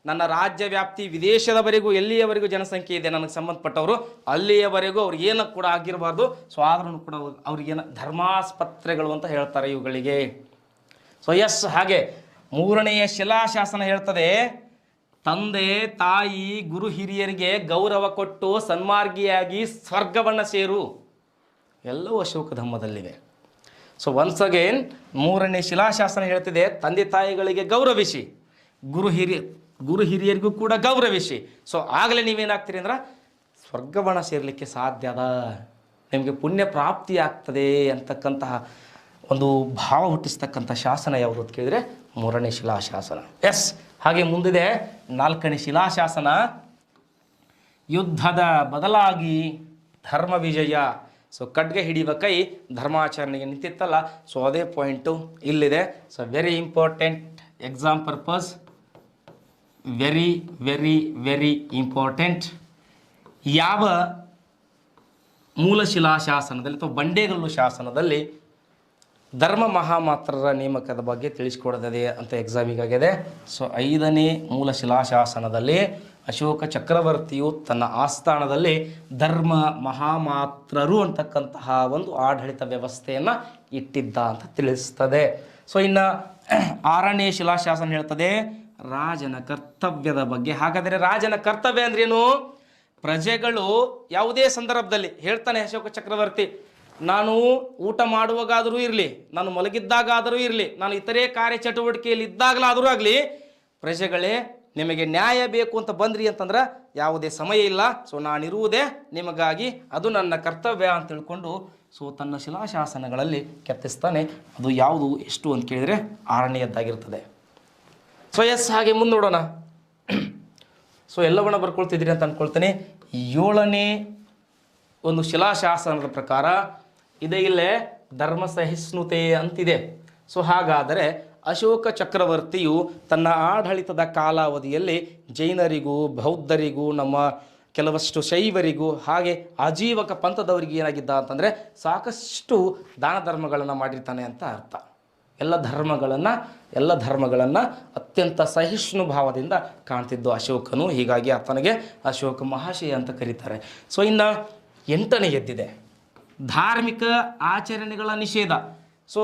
ನನ್ನ ರಾಜ್ಯ ವ್ಯಾಪ್ತಿ ವಿದೇಶದವರೆಗೂ, ಎಲ್ಲಿಯವರೆಗೂ ಜನಸಂಖ್ಯೆ ಇದೆ ನನಗೆ ಸಂಬಂಧಪಟ್ಟವರು ಅಲ್ಲಿಯವರೆಗೂ ಅವ್ರಿಗೇನು ಕೂಡ ಆಗಿರಬಾರ್ದು. ಸೊ ಆದ್ರೂ ಕೂಡ ಅವ್ರಿಗೇನು ಧರ್ಮಾಸ್ಪತ್ರೆಗಳು ಅಂತ ಹೇಳ್ತಾರೆ ಇವುಗಳಿಗೆ. ಸೊ ಎಸ್, ಹಾಗೆ ಮೂರನೆಯ ಶಿಲಾಶಾಸನ ಹೇಳ್ತದೆ, ತಂದೆ ತಾಯಿ ಗುರು ಹಿರಿಯರಿಗೆ ಗೌರವ ಕೊಟ್ಟು ಸನ್ಮಾರ್ಗಿಯಾಗಿ ಸ್ವರ್ಗವನ್ನು ಸೇರು. ಎಲ್ಲವೂ ಅಶೋಕ ಧರ್ಮದಲ್ಲಿವೆ. ಸೊ ಒನ್ಸ್ ಅಗೇನ್ ಮೂರನೇ ಶಿಲಾಶಾಸನ ಹೇಳ್ತಿದೆ, ತಂದೆ ತಾಯಿಗಳಿಗೆ ಗೌರವಿಸಿ, ಗುರು ಹಿರಿಯರಿಗೂ ಕೂಡ ಗೌರವಿಸಿ. ಸೊ ಆಗಲೇ ನೀವೇನಾಗ್ತೀರಿ ಅಂದ್ರೆ ಸ್ವರ್ಗವನ ಸೇರಲಿಕ್ಕೆ ಸಾಧ್ಯ ಅದ, ನಿಮಗೆ ಪುಣ್ಯ ಪ್ರಾಪ್ತಿ ಆಗ್ತದೆ ಅಂತಕ್ಕಂತಹ ಒಂದು ಭಾವ ಹುಟ್ಟಿಸ್ತಕ್ಕಂಥ ಶಾಸನ ಯಾವುದು ಅಂತ ಕೇಳಿದರೆ ಮೂರನೇ ಶಿಲಾಶಾಸನ. ಎಸ್, ಹಾಗೆ ಮುಂದಿದೆ ನಾಲ್ಕನೇ ಶಿಲಾಶಾಸನ, ಯುದ್ಧದ ಬದಲಾಗಿ ಧರ್ಮ ವಿಜಯ. ಸೊ ಖಡ್ಗ ಹಿಡಿಯುವ ಕೈ ಧರ್ಮಾಚರಣೆಗೆ ನಿಂತಿತ್ತಲ್ಲ, ಸೊ ಅದೇ ಪಾಯಿಂಟು ಇಲ್ಲಿದೆ. So very important exam purpose, very very very important. ಯಾವ ಮೂಲ ಶಿಲಾಶಾಸನದಲ್ಲಿ ಅಥವಾ ಬಂಡೇಗಲ್ಲು ಶಾಸನದಲ್ಲಿ ಧರ್ಮ ಮಹಾಮಾತ್ರರ ನೇಮಕದ ಬಗ್ಗೆ ತಿಳಿಸ್ಕೊಡೋದಿದೆ ಅಂತ ಎಕ್ಸಾಮಿಗಾಗಿದೆ. ಸೊ 5ನೇ ಮೂಲ ಶಿಲಾಶಾಸನದಲ್ಲಿ ಅಶೋಕ ಚಕ್ರವರ್ತಿಯು ತನ್ನ ಆಸ್ಥಾನದಲ್ಲಿ ಧರ್ಮ ಮಹಾಮಾತ್ರರು ಅಂತಕ್ಕಂತಹ ಒಂದು ಆಡಳಿತ ವ್ಯವಸ್ಥೆಯನ್ನು ಇಟ್ಟಿದ್ದ ಅಂತ ತಿಳಿಸ್ತದೆ. ಸೊ ಇನ್ನು 6ನೇ ಶಿಲಾಶಾಸನ ಹೇಳ್ತದೆ ರಾಜನ ಕರ್ತವ್ಯದ ಬಗ್ಗೆ. ಹಾಗಾದರೆ ರಾಜನ ಕರ್ತವ್ಯ ಅಂದ್ರೇನು? ಪ್ರಜೆಗಳು ಯಾವುದೇ ಸಂದರ್ಭದಲ್ಲಿ ಹೇಳ್ತಾನೆ ಅಶೋಕ ಚಕ್ರವರ್ತಿ, ನಾನು ಊಟ ಮಾಡುವಾಗಾದರೂ ಇರಲಿ, ನಾನು ಮಲಗಿದ್ದಾಗಾದರೂ ಇರಲಿ, ನಾನು ಇತರೆ ಕಾರ್ಯಚಟುವಟಿಕೆಯಲ್ಲಿ ಇದ್ದಾಗಲಾದರೂ ಆಗಲಿ, ಪ್ರಜೆಗಳೇ ನಿಮಗೆ ನ್ಯಾಯ ಬೇಕು ಅಂತ ಬಂದ್ರಿ ಅಂತಂದ್ರೆ ಯಾವುದೇ ಸಮಯ ಇಲ್ಲ. ಸೊ ನಾನಿರುವುದೇ ನಿಮಗಾಗಿ, ಅದು ನನ್ನ ಕರ್ತವ್ಯ ಅಂತ ತಿಳ್ಕೊಂಡು ಸೊ ತನ್ನ ಶಿಲಾಶಾಸನಗಳಲ್ಲಿ ಕೆತ್ತಿಸ್ತಾನೆ. ಅದು ಯಾವುದು ಎಷ್ಟು ಅಂತ ಕೇಳಿದರೆ 6ನೇಯದ್ದಾಗಿರ್ತದೆ. ಸೊ ಎಸ್, ಹಾಗೆ ಮುಂದೆ ನೋಡೋಣ. ಸೊ ಎಲ್ಲವನ್ನ ಬರ್ಕೊಳ್ತಿದ್ದೀರಿ ಅಂತ ಅಂದ್ಕೊಳ್ತೇನೆ. 7ನೇ ಒಂದು ಶಿಲಾಶಾಸನದ ಪ್ರಕಾರ ಇದೇ ಇಲ್ಲೇ ಧರ್ಮ ಸಹಿಷ್ಣುತೆ ಅಂತಿದೆ. ಸೊ ಹಾಗಾದರೆ ಅಶೋಕ ಚಕ್ರವರ್ತಿಯು ತನ್ನ ಆಡಳಿತದ ಕಾಲಾವಧಿಯಲ್ಲಿ ಜೈನರಿಗೂ ಬೌದ್ಧರಿಗೂ ನಮ್ಮ ಕೆಲವಷ್ಟು ಶೈವರಿಗೂ ಹಾಗೆ ಆಜೀವಕ ಪಂಥದವರಿಗೆ ಏನಾಗಿದ್ದ ಅಂತಂದರೆ ಸಾಕಷ್ಟು ದಾನ ಧರ್ಮಗಳನ್ನು ಮಾಡಿರ್ತಾನೆ ಅಂತ ಅರ್ಥ. ಎಲ್ಲ ಧರ್ಮಗಳನ್ನು ಅತ್ಯಂತ ಸಹಿಷ್ಣು ಭಾವದಿಂದ ಕಾಣ್ತಿದ್ದು ಅಶೋಕನು. ಹೀಗಾಗಿ ಆತನಿಗೆ ಅಶೋಕ ಮಹಾಶಯ ಅಂತ ಕರೀತಾರೆ. ಸೊ ಇನ್ನು 8ನೇ ಎದ್ದಿದೆ ಧಾರ್ಮಿಕ ಆಚರಣೆಗಳ ನಿಷೇಧ. ಸೊ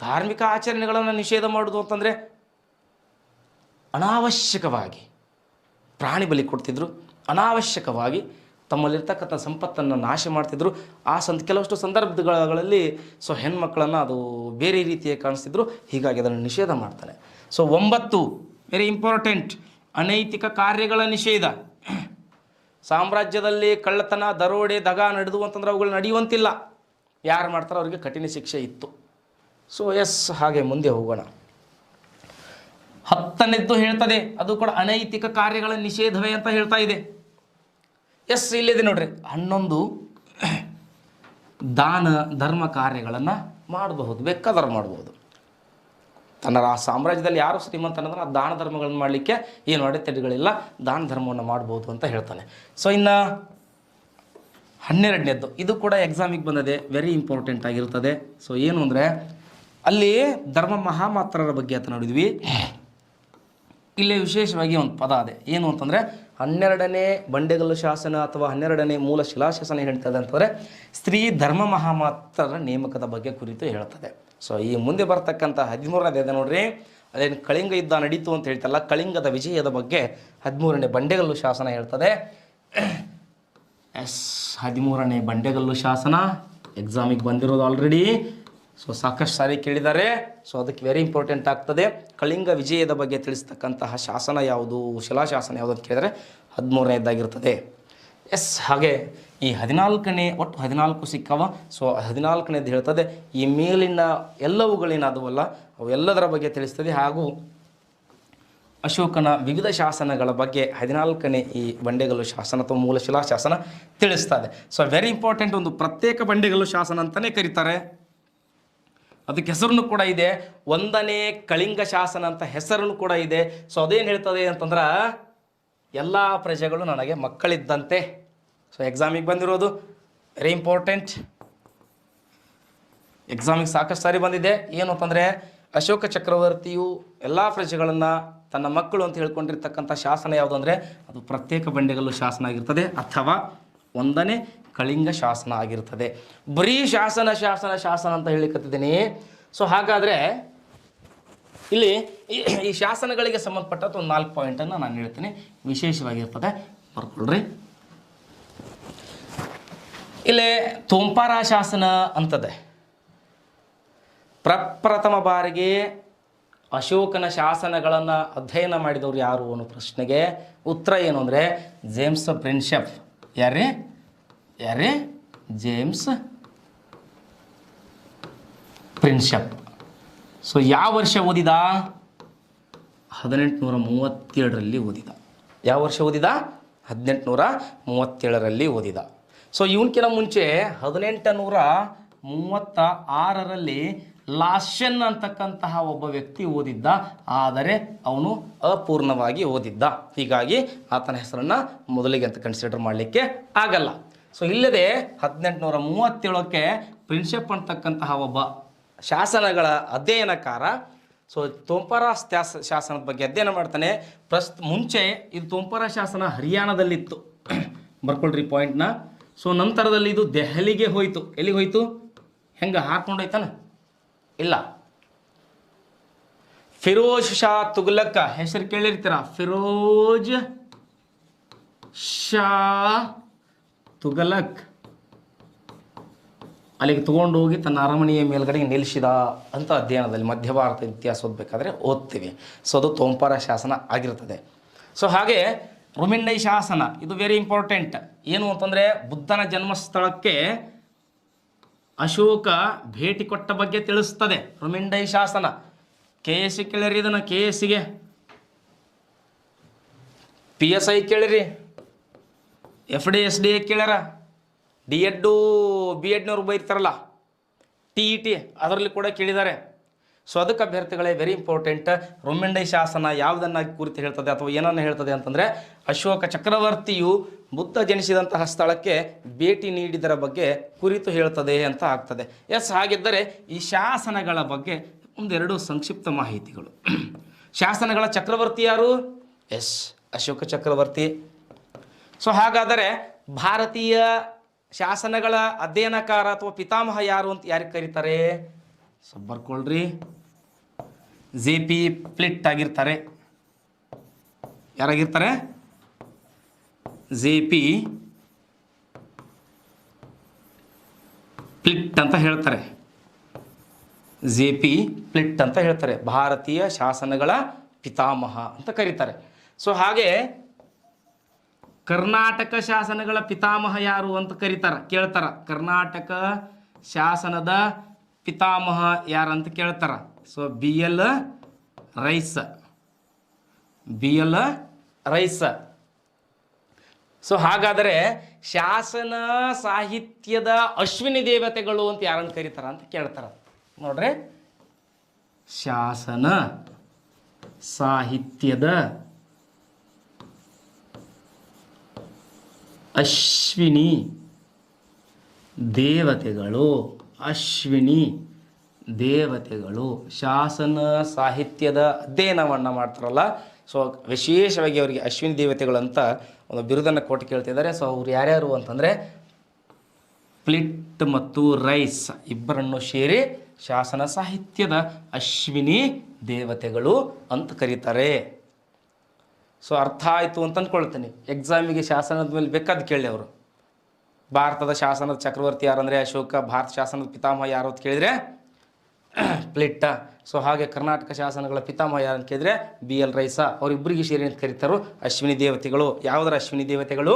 ಧಾರ್ಮಿಕ ಆಚರಣೆಗಳನ್ನು ನಿಷೇಧ ಮಾಡೋದು ಅಂತಂದರೆ ಅನಾವಶ್ಯಕವಾಗಿ ಪ್ರಾಣಿ ಬಲಿ ಕೊಡ್ತಿದ್ರು, ಅನಾವಶ್ಯಕವಾಗಿ ತಮ್ಮಲ್ಲಿರ್ತಕ್ಕಂಥ ಸಂಪತ್ತನ್ನು ನಾಶ ಮಾಡ್ತಿದ್ರು. ಕೆಲವಷ್ಟು ಸಂದರ್ಭಗಳಲ್ಲಿ ಸೊ ಹೆಣ್ಮಕ್ಳನ್ನು ಅದು ಬೇರೆ ರೀತಿಯಾಗಿ ಕಾಣಿಸ್ತಿದ್ರು. ಹೀಗಾಗಿ ಅದನ್ನು ನಿಷೇಧ ಮಾಡ್ತಾನೆ. ಸೊ 9 ವೆರಿ ಇಂಪಾರ್ಟೆಂಟ್, ಅನೈತಿಕ ಕಾರ್ಯಗಳ ನಿಷೇಧ. ಸಾಮ್ರಾಜ್ಯದಲ್ಲಿ ಕಳ್ಳತನ, ದರೋಡೆ, ದಗ ನಡೆದು ಅಂತಂದ್ರೆ ಅವುಗಳು ನಡೆಯುವಂತಿಲ್ಲ. ಯಾರು ಮಾಡ್ತಾರೋ ಅವರಿಗೆ ಕಠಿಣ ಶಿಕ್ಷೆ ಇತ್ತು. ಸೊ ಎಸ್, ಹಾಗೆ ಮುಂದೆ ಹೋಗೋಣ. 10ನೇದ್ದು ಹೇಳ್ತದೆ, ಅದು ಕೂಡ ಅನೈತಿಕ ಕಾರ್ಯಗಳ ನಿಷೇಧವೇ ಅಂತ ಹೇಳ್ತಾ ಇದೆ. ಎಸ್, ಇಲ್ಲಿದೆ ನೋಡ್ರಿ. 11 ದಾನ ಧರ್ಮ ಕಾರ್ಯಗಳನ್ನು ಮಾಡಬಹುದು, ಬೇಕಾದರೂ ಮಾಡಬಹುದು. ತನ್ನ ಸಾಮ್ರಾಜ್ಯದಲ್ಲಿ ಯಾರು ಶ್ರೀಮಂತನಂದ್ರೆ ಆ ದಾನ ಧರ್ಮಗಳನ್ನು ಮಾಡಲಿಕ್ಕೆ ಏನು ಅಡೆತಡೆಗಳಿಲ್ಲ, ದಾನ ಧರ್ಮವನ್ನು ಮಾಡ್ಬೋದು ಅಂತ ಹೇಳ್ತಾನೆ. ಸೊ ಇನ್ನು 12ನೇದ್ದು, ಇದು ಕೂಡ ಎಕ್ಸಾಮಿಗೆ ಬಂದಿದೆ, ವೆರಿ ಇಂಪಾರ್ಟೆಂಟ್ ಆಗಿರ್ತದೆ. ಸೊ ಏನು ಅಂದರೆ ಅಲ್ಲಿ ಧರ್ಮ ಮಹಾಮಾತ್ರರ ಬಗ್ಗೆ ಅಂತ ನೋಡಿದ್ವಿ. ಇಲ್ಲಿ ವಿಶೇಷವಾಗಿ ಒಂದು ಪದ ಇದೆ, ಏನು ಅಂತಂದರೆ 12ನೇ ಬಂಡೆಗಲ್ಲು ಶಾಸನ ಅಥವಾ 12ನೇ ಮೂಲ ಶಿಲಾಶಾಸನ ಹೇಳ್ತದೆ ಅಂತಂದರೆ ಸ್ತ್ರೀ ಧರ್ಮ ಮಹಾಮಾತ್ರರ ನೇಮಕದ ಬಗ್ಗೆ ಕುರಿತು ಹೇಳ್ತದೆ. ಸೊ ಈ ಮುಂದೆ ಬರ್ತಕ್ಕಂಥ 13ನೇದು ನೋಡ್ರಿ, ಅದೇನು ಕಳಿಂಗ ಯುದ್ಧ ನಡೀತು ಅಂತ ಹೇಳ್ತಲ್ಲ, ಕಳಿಂಗದ ವಿಜಯದ ಬಗ್ಗೆ 13ನೇ ಬಂಡೆಗಲ್ಲು ಶಾಸನ ಹೇಳ್ತದೆ. ಎಸ್, 13ನೇ ಬಂಡೆಗಲ್ಲು ಶಾಸನ ಎಕ್ಸಾಮಿಗೆ ಬಂದಿರೋದು ಆಲ್ರೆಡಿ. ಸೊ ಸಾಕಷ್ಟು ಸಾರಿ ಕೇಳಿದ್ದಾರೆ. ಸೊ ಅದಕ್ಕೆ ವೆರಿ ಇಂಪಾರ್ಟೆಂಟ್ ಆಗ್ತದೆ. ಕಳಿಂಗ ವಿಜಯದ ಬಗ್ಗೆ ತಿಳಿಸ್ತಕ್ಕಂತಹ ಶಾಸನ ಯಾವುದು, ಶಿಲಾಶಾಸನ ಯಾವುದು ಅಂತ ಕೇಳಿದರೆ 13ನೇದಾಗಿರ್ತದೆ. ಎಸ್, ಹಾಗೆ ಈ 14ನೇ, ಒಟ್ಟು 14 ಸಿಕ್ಕವ. ಸೊ 14ನೇದು ಹೇಳ್ತದೆ ಈ ಮೇಲಿನ ಎಲ್ಲವುಗಳೇನಾದವಲ್ಲ ಅವೆಲ್ಲದರ ಬಗ್ಗೆ ತಿಳಿಸ್ತದೆ. ಹಾಗೂ ಅಶೋಕನ ವಿವಿಧ ಶಾಸನಗಳ ಬಗ್ಗೆ 14ನೇ ಈ ಬಂಡೆಗಲ್ಲು ಶಾಸನ ಅಥವಾ ಮೂಲ ಶಿಲಾಶಾಸನ ತಿಳಿಸ್ತದೆ. ಸೊ ವೆರಿ ಇಂಪಾರ್ಟೆಂಟ್, ಒಂದು ಪ್ರತ್ಯೇಕ ಬಂಡೆಗಲ್ಲು ಶಾಸನ ಅಂತಲೇ ಕರೀತಾರೆ. ಅದಕ್ಕೆ ಹೆಸರು ಕೂಡ ಇದೆ, 1ನೇ ಕಳಿಂಗ ಶಾಸನ ಅಂತ ಹೆಸರು ಕೂಡ ಇದೆ. ಸೊ ಅದೇನು ಹೇಳ್ತದೆ ಅಂತಂದ್ರೆ ಎಲ್ಲ ಪ್ರಜೆಗಳು ನನಗೆ ಮಕ್ಕಳಿದ್ದಂತೆ. ಸೊ ಎಕ್ಸಾಮಿಗೆ ಬಂದಿರೋದು ವೆರಿ ಇಂಪಾರ್ಟೆಂಟ್, ಎಕ್ಸಾಮಿಗೆ ಸಾಕಷ್ಟು ಸಾರಿ ಬಂದಿದೆ. ಏನು ಅಂತಂದರೆ ಅಶೋಕ ಚಕ್ರವರ್ತಿಯು ಎಲ್ಲ ಪ್ರಜೆಗಳನ್ನು ತನ್ನ ಮಕ್ಕಳು ಅಂತ ಹೇಳ್ಕೊಂಡಿರ್ತಕ್ಕಂಥ ಶಾಸನ ಯಾವುದು ಅಂದರೆ ಅದು ಪ್ರತ್ಯೇಕ ಬಂಡೆಗಲ್ಲು ಶಾಸನ ಆಗಿರ್ತದೆ ಅಥವಾ 1ನೇ ಕಳಿಂಗ ಶಾಸನ ಆಗಿರ್ತದೆ. ಬರೀ ಶಾಸನ ಶಾಸನ ಶಾಸನ ಅಂತ ಹೇಳಿಕತ್ತಿದ್ದೀನಿ. ಸೊ ಹಾಗಾದರೆ ಇಲ್ಲಿ ಈ ಶಾಸನಗಳಿಗೆ ಸಂಬಂಧಪಟ್ಟಂಥ ಒಂದು 4 ಪಾಯಿಂಟನ್ನು ನಾನು ಹೇಳ್ತೀನಿ, ವಿಶೇಷವಾಗಿರ್ತದೆ, ಬರ್ಕೊಳ್ರಿ. ಇಲ್ಲಿ ತೋಂಪಾರ ಶಾಸನ ಅಂತದೆ. ಪ್ರಪ್ರಥಮ ಬಾರಿಗೆ ಅಶೋಕನ ಶಾಸನಗಳನ್ನು ಅಧ್ಯಯನ ಮಾಡಿದವರು ಯಾರು ಅನ್ನೋ ಪ್ರಶ್ನೆಗೆ ಉತ್ತರ ಏನು ಅಂದರೆ ಜೇಮ್ಸ್ ಪ್ರಿನ್ಸೆಪ್. ಯಾರೇ ಜೇಮ್ಸ್ ಪ್ರಿನ್ಸೆಪ್. ಸೊ ಯಾವ ವರ್ಷ ಓದಿದ? 1837ರಲ್ಲಿ ಓದಿದ. ಯಾವ ವರ್ಷ ಓದಿದ? 1837ರಲ್ಲಿ ಓದಿದ. ಸೊ ಇವನ್ಕಿಂತ ಮುಂಚೆ 1836ರಲ್ಲಿ ಲಾಶನ್ ಅಂತಕ್ಕಂತಹ ಒಬ್ಬ ವ್ಯಕ್ತಿ ಓದಿದ್ದ, ಆದರೆ ಅವನು ಅಪೂರ್ಣವಾಗಿ ಓದಿದ್ದ. ಹೀಗಾಗಿ ಆತನ ಹೆಸರನ್ನು ಮೊದಲಿಗೆ ಅಂತ ಕನ್ಸಿಡರ್ ಮಾಡಲಿಕ್ಕೆ ಆಗಲ್ಲ. ಸೊ ಇಲ್ಲದೆ 1837ಕ್ಕೆ ಪ್ರಿನ್ಸೆಪ್ ಅಂತಕ್ಕಂತಹ ಒಬ್ಬ ಶಾಸನಗಳ ಅಧ್ಯಯನಕಾರ. ಸೊ ತೋಂಪಾರ ಶಾಸನದ ಬಗ್ಗೆ ಅಧ್ಯಯನ ಮಾಡ್ತಾನೆ. ಮುಂಚೆ ಇದು ತೋಂಪಾರ ಶಾಸನ ಹರಿಯಾಣದಲ್ಲಿತ್ತು, ಬರ್ಕೊಳ್ರಿ ಪಾಯಿಂಟ್ನ. ಸೊ ನಂತರದಲ್ಲಿ ಇದು ದೆಹಲಿಗೆ ಹೋಯಿತು. ಎಲ್ಲಿಗೆ ಹೋಯಿತು? ಹೆಂಗೆ ಹಾಕೊಂಡೋಯ್ತಾನ? ಇಲ್ಲ, ಫಿರೋಜ್ ಶಾ ತುಘಲಕ್ ಹೆಸರು ಕೇಳಿರ್ತೀರ. ಫಿರೋಜ್ ಶಾ ತುಘಲಕ್ ಅಲ್ಲಿಗೆ ತೊಗೊಂಡು ಹೋಗಿ ತನ್ನ ಅರಮನೆಯ ಮೇಲ್ಗಡೆ ನಿಲ್ಲಿಸಿದ ಅಂತ ಅಧ್ಯಯನದಲ್ಲಿ ಮಧ್ಯ ಭಾರತ ಇತಿಹಾಸ ಓದಬೇಕಾದ್ರೆ ಓದ್ತೀವಿ. ಸೊ ಅದು ತೋಂಪಾರ ಶಾಸನ ಆಗಿರ್ತದೆ. ಸೊ ಹಾಗೆ ರುಮಿಂಡೈ ಶಾಸನ, ಇದು ವೆರಿ ಇಂಪಾರ್ಟೆಂಟ್. ಏನು ಅಂತಂದರೆ ಬುದ್ಧನ ಜನ್ಮಸ್ಥಳಕ್ಕೆ ಅಶೋಕ ಭೇಟಿ ಕೊಟ್ಟ ಬಗ್ಗೆ ತಿಳಿಸ್ತದೆ ರುಮಿಂಡೈ ಶಾಸನ. KS ಕೇಳಿರಿ, ಇದನ್ನು KSಗೆ PSI ಕೇಳಿರಿ, FD SD ಕೇಳ್ಯಾರ, D.Ed B.Edನವ್ರು ಬೈರ್ತಾರಲ್ಲ, TET ಅದರಲ್ಲಿ ಕೂಡ ಕೇಳಿದ್ದಾರೆ. ಸೊ ಅದಕ್ಕೆ ಅಭ್ಯರ್ಥಿಗಳೇ ವೆರಿ ಇಂಪಾರ್ಟೆಂಟ್. ರುಮಿಂಡೈ ಶಾಸನ ಯಾವುದನ್ನು ಕುರಿತು ಹೇಳ್ತದೆ ಅಥವಾ ಏನನ್ನು ಹೇಳ್ತದೆ ಅಂತಂದರೆ ಅಶೋಕ ಚಕ್ರವರ್ತಿಯು ಬುದ್ಧ ಜನಿಸಿದಂತಹ ಸ್ಥಳಕ್ಕೆ ಭೇಟಿ ನೀಡಿದರ ಬಗ್ಗೆ ಕುರಿತು ಹೇಳ್ತದೆ ಅಂತ ಆಗ್ತದೆ. ಹಾಗಿದ್ದರೆ ಈ ಶಾಸನಗಳ ಬಗ್ಗೆ ಒಂದೆರಡು ಸಂಕ್ಷಿಪ್ತ ಮಾಹಿತಿಗಳು. ಶಾಸನಗಳ ಚಕ್ರವರ್ತಿ ಯಾರು? ಅಶೋಕ ಚಕ್ರವರ್ತಿ. ಸೊ ಹಾಗಾದರೆ ಭಾರತೀಯ ಶಾಸನಗಳ ಅಧ್ಯಯನಕಾರ ಅಥವಾ ಪಿತಾಮಹ ಯಾರು ಅಂತ ಯಾರಿಗೆ ಕರೀತಾರೆ? ಬರ್ಕೊಳ್ರಿ, JP ಪ್ಲಿಟ್ ಆಗಿರ್ತಾರೆ. ಯಾರಾಗಿರ್ತಾರೆ? JP ಪ್ಲಿಟ್ ಅಂತ ಹೇಳ್ತಾರೆ. JP ಪ್ಲಿಟ್ ಅಂತ ಹೇಳ್ತಾರೆ. ಭಾರತೀಯ ಶಾಸನಗಳ ಪಿತಾಮಹ ಅಂತ ಕರೀತಾರೆ. ಸೊ ಹಾಗೆ ಕರ್ನಾಟಕ ಶಾಸನಗಳ ಪಿತಾಮಹ ಯಾರು ಅಂತ ಕೇಳ್ತಾರ. ಕರ್ನಾಟಕ ಶಾಸನದ ಪಿತಾಮಹ ಯಾರಂತ ಕೇಳ್ತಾರ. So BL rice. ಸೊ ಹಾಗಾದರೆ ಶಾಸನ ಸಾಹಿತ್ಯದ ಅಶ್ವಿನಿ ದೇವತೆಗಳು ಅಂತ ಯಾರನ್ನು ಕರೀತಾರ ಅಂತ ಕೇಳ್ತಾರ. ನೋಡ್ರಿ, ಶಾಸನ ಸಾಹಿತ್ಯದ ಅಶ್ವಿನಿ ದೇವತೆಗಳು ಶಾಸನ ಸಾಹಿತ್ಯದ ಅಧ್ಯಯನವನ್ನು ಮಾಡ್ತಾರಲ್ಲ. ಸೊ ವಿಶೇಷವಾಗಿ ಅವರಿಗೆ ಅಶ್ವಿನಿ ದೇವತೆಗಳು ಅಂತ ಒಂದು ಬಿರುದನ್ನು ಕೊಟ್ಟು ಕೇಳ್ತಿದ್ದಾರೆ. ಸೊ ಅವ್ರು ಯಾರ್ಯಾರು ಅಂತಂದರೆ ಪ್ಲಿಟ್ ಮತ್ತು ರೈಸ್ ಇಬ್ಬರನ್ನು ಸೇರಿ ಶಾಸನ ಸಾಹಿತ್ಯದ ಅಶ್ವಿನಿ ದೇವತೆಗಳು ಅಂತ ಕರೀತಾರೆ. ಸೊ ಅರ್ಥ ಆಯಿತು ಅಂತ ಅಂದ್ಕೊಳ್ತೀನಿ. ಎಕ್ಸಾಮಿಗೆ ಶಾಸನದ ಮೇಲೆ ಬೇಕಾದ ಕೇಳಿ ಅವರು ಭಾರತದ ಶಾಸನದ ಚಕ್ರವರ್ತಿ ಯಾರಂದರೆ ಅಶೋಕ, ಭಾರತ ಶಾಸನದ ಪಿತಾಮಹ ಯಾರು ಅಂತ ಕೇಳಿದರೆ ಪ್ಲಿಟ್ಟ. ಸೊ ಹಾಗೆ ಕರ್ನಾಟಕ ಶಾಸನಗಳ ಪಿತಾಮಹ ಯಾರು ಅಂತ ಕೇಳಿದರೆ BL ರೈಸ. ಅವರಿಬ್ಬರಿಗೆ ಸೇರಿ ಅಂತ ಕರೀತಾರೋ ಅಶ್ವಿನಿ ದೇವತೆಗಳು. ಯಾವುದರ ಅಶ್ವಿನಿ ದೇವತೆಗಳು?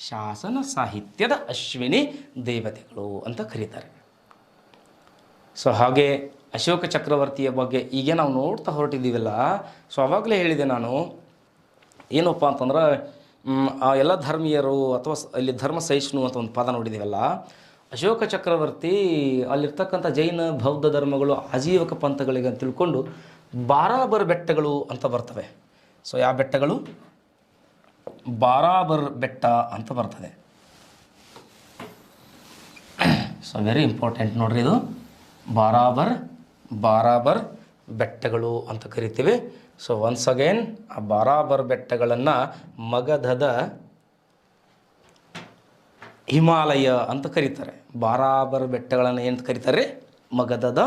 ಶಾಸನ ಸಾಹಿತ್ಯದ ಅಶ್ವಿನಿ ದೇವತೆಗಳು ಅಂತ ಕರೀತಾರೆ. ಸೊ ಹಾಗೆ ಅಶೋಕ ಚಕ್ರವರ್ತಿಯ ಬಗ್ಗೆ ಈಗ ನಾವು ನೋಡ್ತಾ ಹೊರಟಿದ್ದೀವಲ್ಲ. ಸೊ ಅವಾಗಲೇ ಹೇಳಿದೆ ನಾನು, ಏನಪ್ಪ ಅಂತಂದ್ರೆ ಎಲ್ಲ ಧರ್ಮೀಯರು ಅಥವಾ ಅಲ್ಲಿ ಧರ್ಮ ಸಹಿಷ್ಣು ಅಂತ ಒಂದು ಪದ ನೋಡಿದ್ದೀವಲ್ಲ. ಅಶೋಕ ಚಕ್ರವರ್ತಿ ಅಲ್ಲಿರ್ತಕ್ಕಂಥ ಜೈನ ಬೌದ್ಧ ಧರ್ಮಗಳು ಆಜೀವಕ ಪಂಥಗಳಿಗೆ ಅಂತ ತಿಳ್ಕೊಂಡು ಬಾರಾಬರ್ ಬೆಟ್ಟಗಳು ಅಂತ ಬರ್ತವೆ. ಸೊ ಯಾವ ಬೆಟ್ಟಗಳು? ಬಾರಾಬರ್ ಬೆಟ್ಟ ಅಂತ ಬರ್ತದೆ. ಸೊ ವೆರಿ ಇಂಪಾರ್ಟೆಂಟ್ ನೋಡ್ರಿ, ಇದು ಬಾರಾಬರ್ ಬೆಟ್ಟಗಳು ಅಂತ ಕರಿತೀವಿ. ಸೊ ಒನ್ಸ್ ಅಗೇನ್ ಆ ಬಾರಾಬರ್ ಬೆಟ್ಟಗಳನ್ನು ಮಗಧದ ಹಿಮಾಲಯ ಅಂತ ಕರೀತಾರೆ. ಬಾರಾಬರ್ ಬೆಟ್ಟಗಳನ್ನು ಏನು ಕರೀತಾರೆ? ಮಗಧದ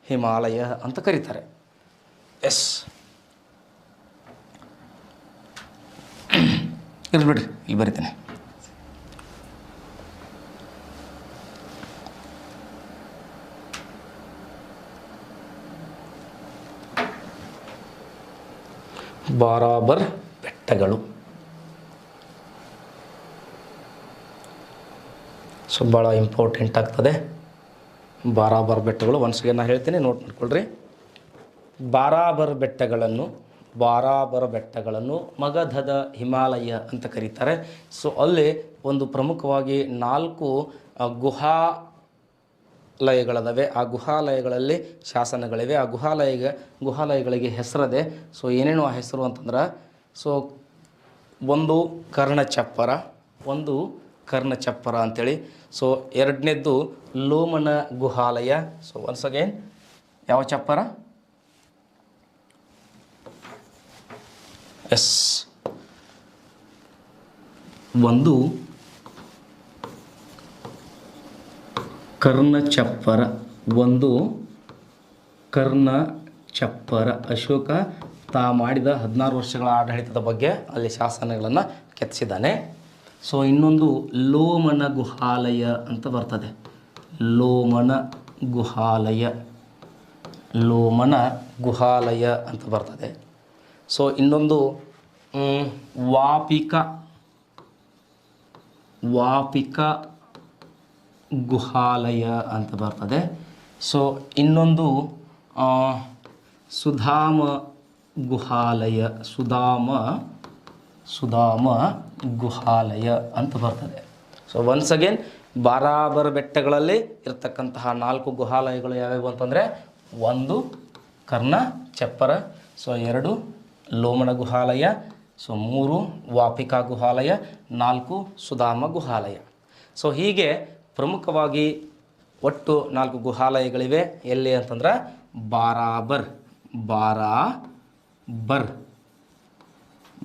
ಹಿಮಾಲಯ ಅಂತ ಕರೀತಾರೆ. ಎಸ್ ಇರ್ಲಿ ಬಿಡ್ರಿ, ಇಲ್ಲಿ ಬರಿತೇನೆ. ಬಾರಾಬರ್ ಬೆಟ್ಟಗಳು. ಸೊ ಭಾಳ ಇಂಪಾರ್ಟೆಂಟ್ ಆಗ್ತದೆ ಬಾರಾಬರ್ ಬೆಟ್ಟಗಳು. ಒನ್ಸ್ಗೆ ನಾನು ಹೇಳ್ತೀನಿ, ನೋಟ್ ಮಾಡ್ಕೊಳ್ರಿ. ಬಾರಾಬರ್ ಬೆಟ್ಟಗಳನ್ನು ಮಗಧದ ಹಿಮಾಲಯ ಅಂತ ಕರೀತಾರೆ. ಸೊ ಅಲ್ಲಿ ಒಂದು ಪ್ರಮುಖವಾಗಿ 4 ಗುಹಾಲಯಗಳಿವೆ. ಆ ಗುಹಾಲಯಗಳಲ್ಲಿ ಶಾಸನಗಳಿವೆ. ಆ ಗುಹಾಲಯಗಳಿಗೆ ಹೆಸರದೆ. ಸೊ ಏನೇನು ಆ ಹೆಸರು ಅಂತಂದ್ರೆ, ಸೊ ಒಂದು ಕರ್ಣಚಪ್ಪರ ಅಂಥೇಳಿ. ಸೊ ಎರಡನೇದ್ದು ಲೋಮನ ಗುಹಾಲಯ. ಸೊ ಒನ್ಸ್ ಅಗೇನ್, ಯಾವ ಚಪ್ಪರ? ಎಸ್, ಒಂದು ಕರ್ಣಚಪ್ಪರ. ಅಶೋಕ ಮಾಡಿದ 16 ವರ್ಷಗಳ ಆಡಳಿತದ ಬಗ್ಗೆ ಅಲ್ಲಿ ಶಾಸನಗಳನ್ನು ಕೆತ್ತಿಸಿದ್ದಾನೆ. ಸೊ ಇನ್ನೊಂದು ಲೋಮನ ಗುಹಾಲಯ ಅಂತ ಬರ್ತದೆ. ಲೋಮನ ಗುಹಾಲಯ ಅಂತ ಬರ್ತದೆ. ಸೊ ಇನ್ನೊಂದು ವಾಪಿಕ ಗುಹಾಲಯ ಅಂತ ಬರ್ತದೆ. ಸೊ ಇನ್ನೊಂದು ಸುಧಾಮ ಗುಹಾಲಯ ಅಂತ ಬರ್ತದೆ. ಸೊ ಒನ್ಸ್ ಅಗೇನ್, ಬಾರಾಬರ್ ಬೆಟ್ಟಗಳಲ್ಲಿ ಇರತಕ್ಕಂತಹ 4 ಗುಹಾಲಯಗಳು ಯಾವ್ಯಾವು ಅಂತಂದರೆ, 1 ಕರ್ಣಚಪ್ಪರ, ಸೊ 2 ಲೋಮನ ಗುಹಾಲಯ, ಸೊ 3 ವಾಪಿಕಾ ಗುಹಾಲಯ, 4 ಸುಧಾಮ ಗುಹಾಲಯ. ಸೊ ಹೀಗೆ ಪ್ರಮುಖವಾಗಿ ಒಟ್ಟು 4 ಗುಹಾಲಯಗಳಿವೆ. ಎಲ್ಲಿ ಅಂತಂದ್ರೆ ಬಾರಾಬರ್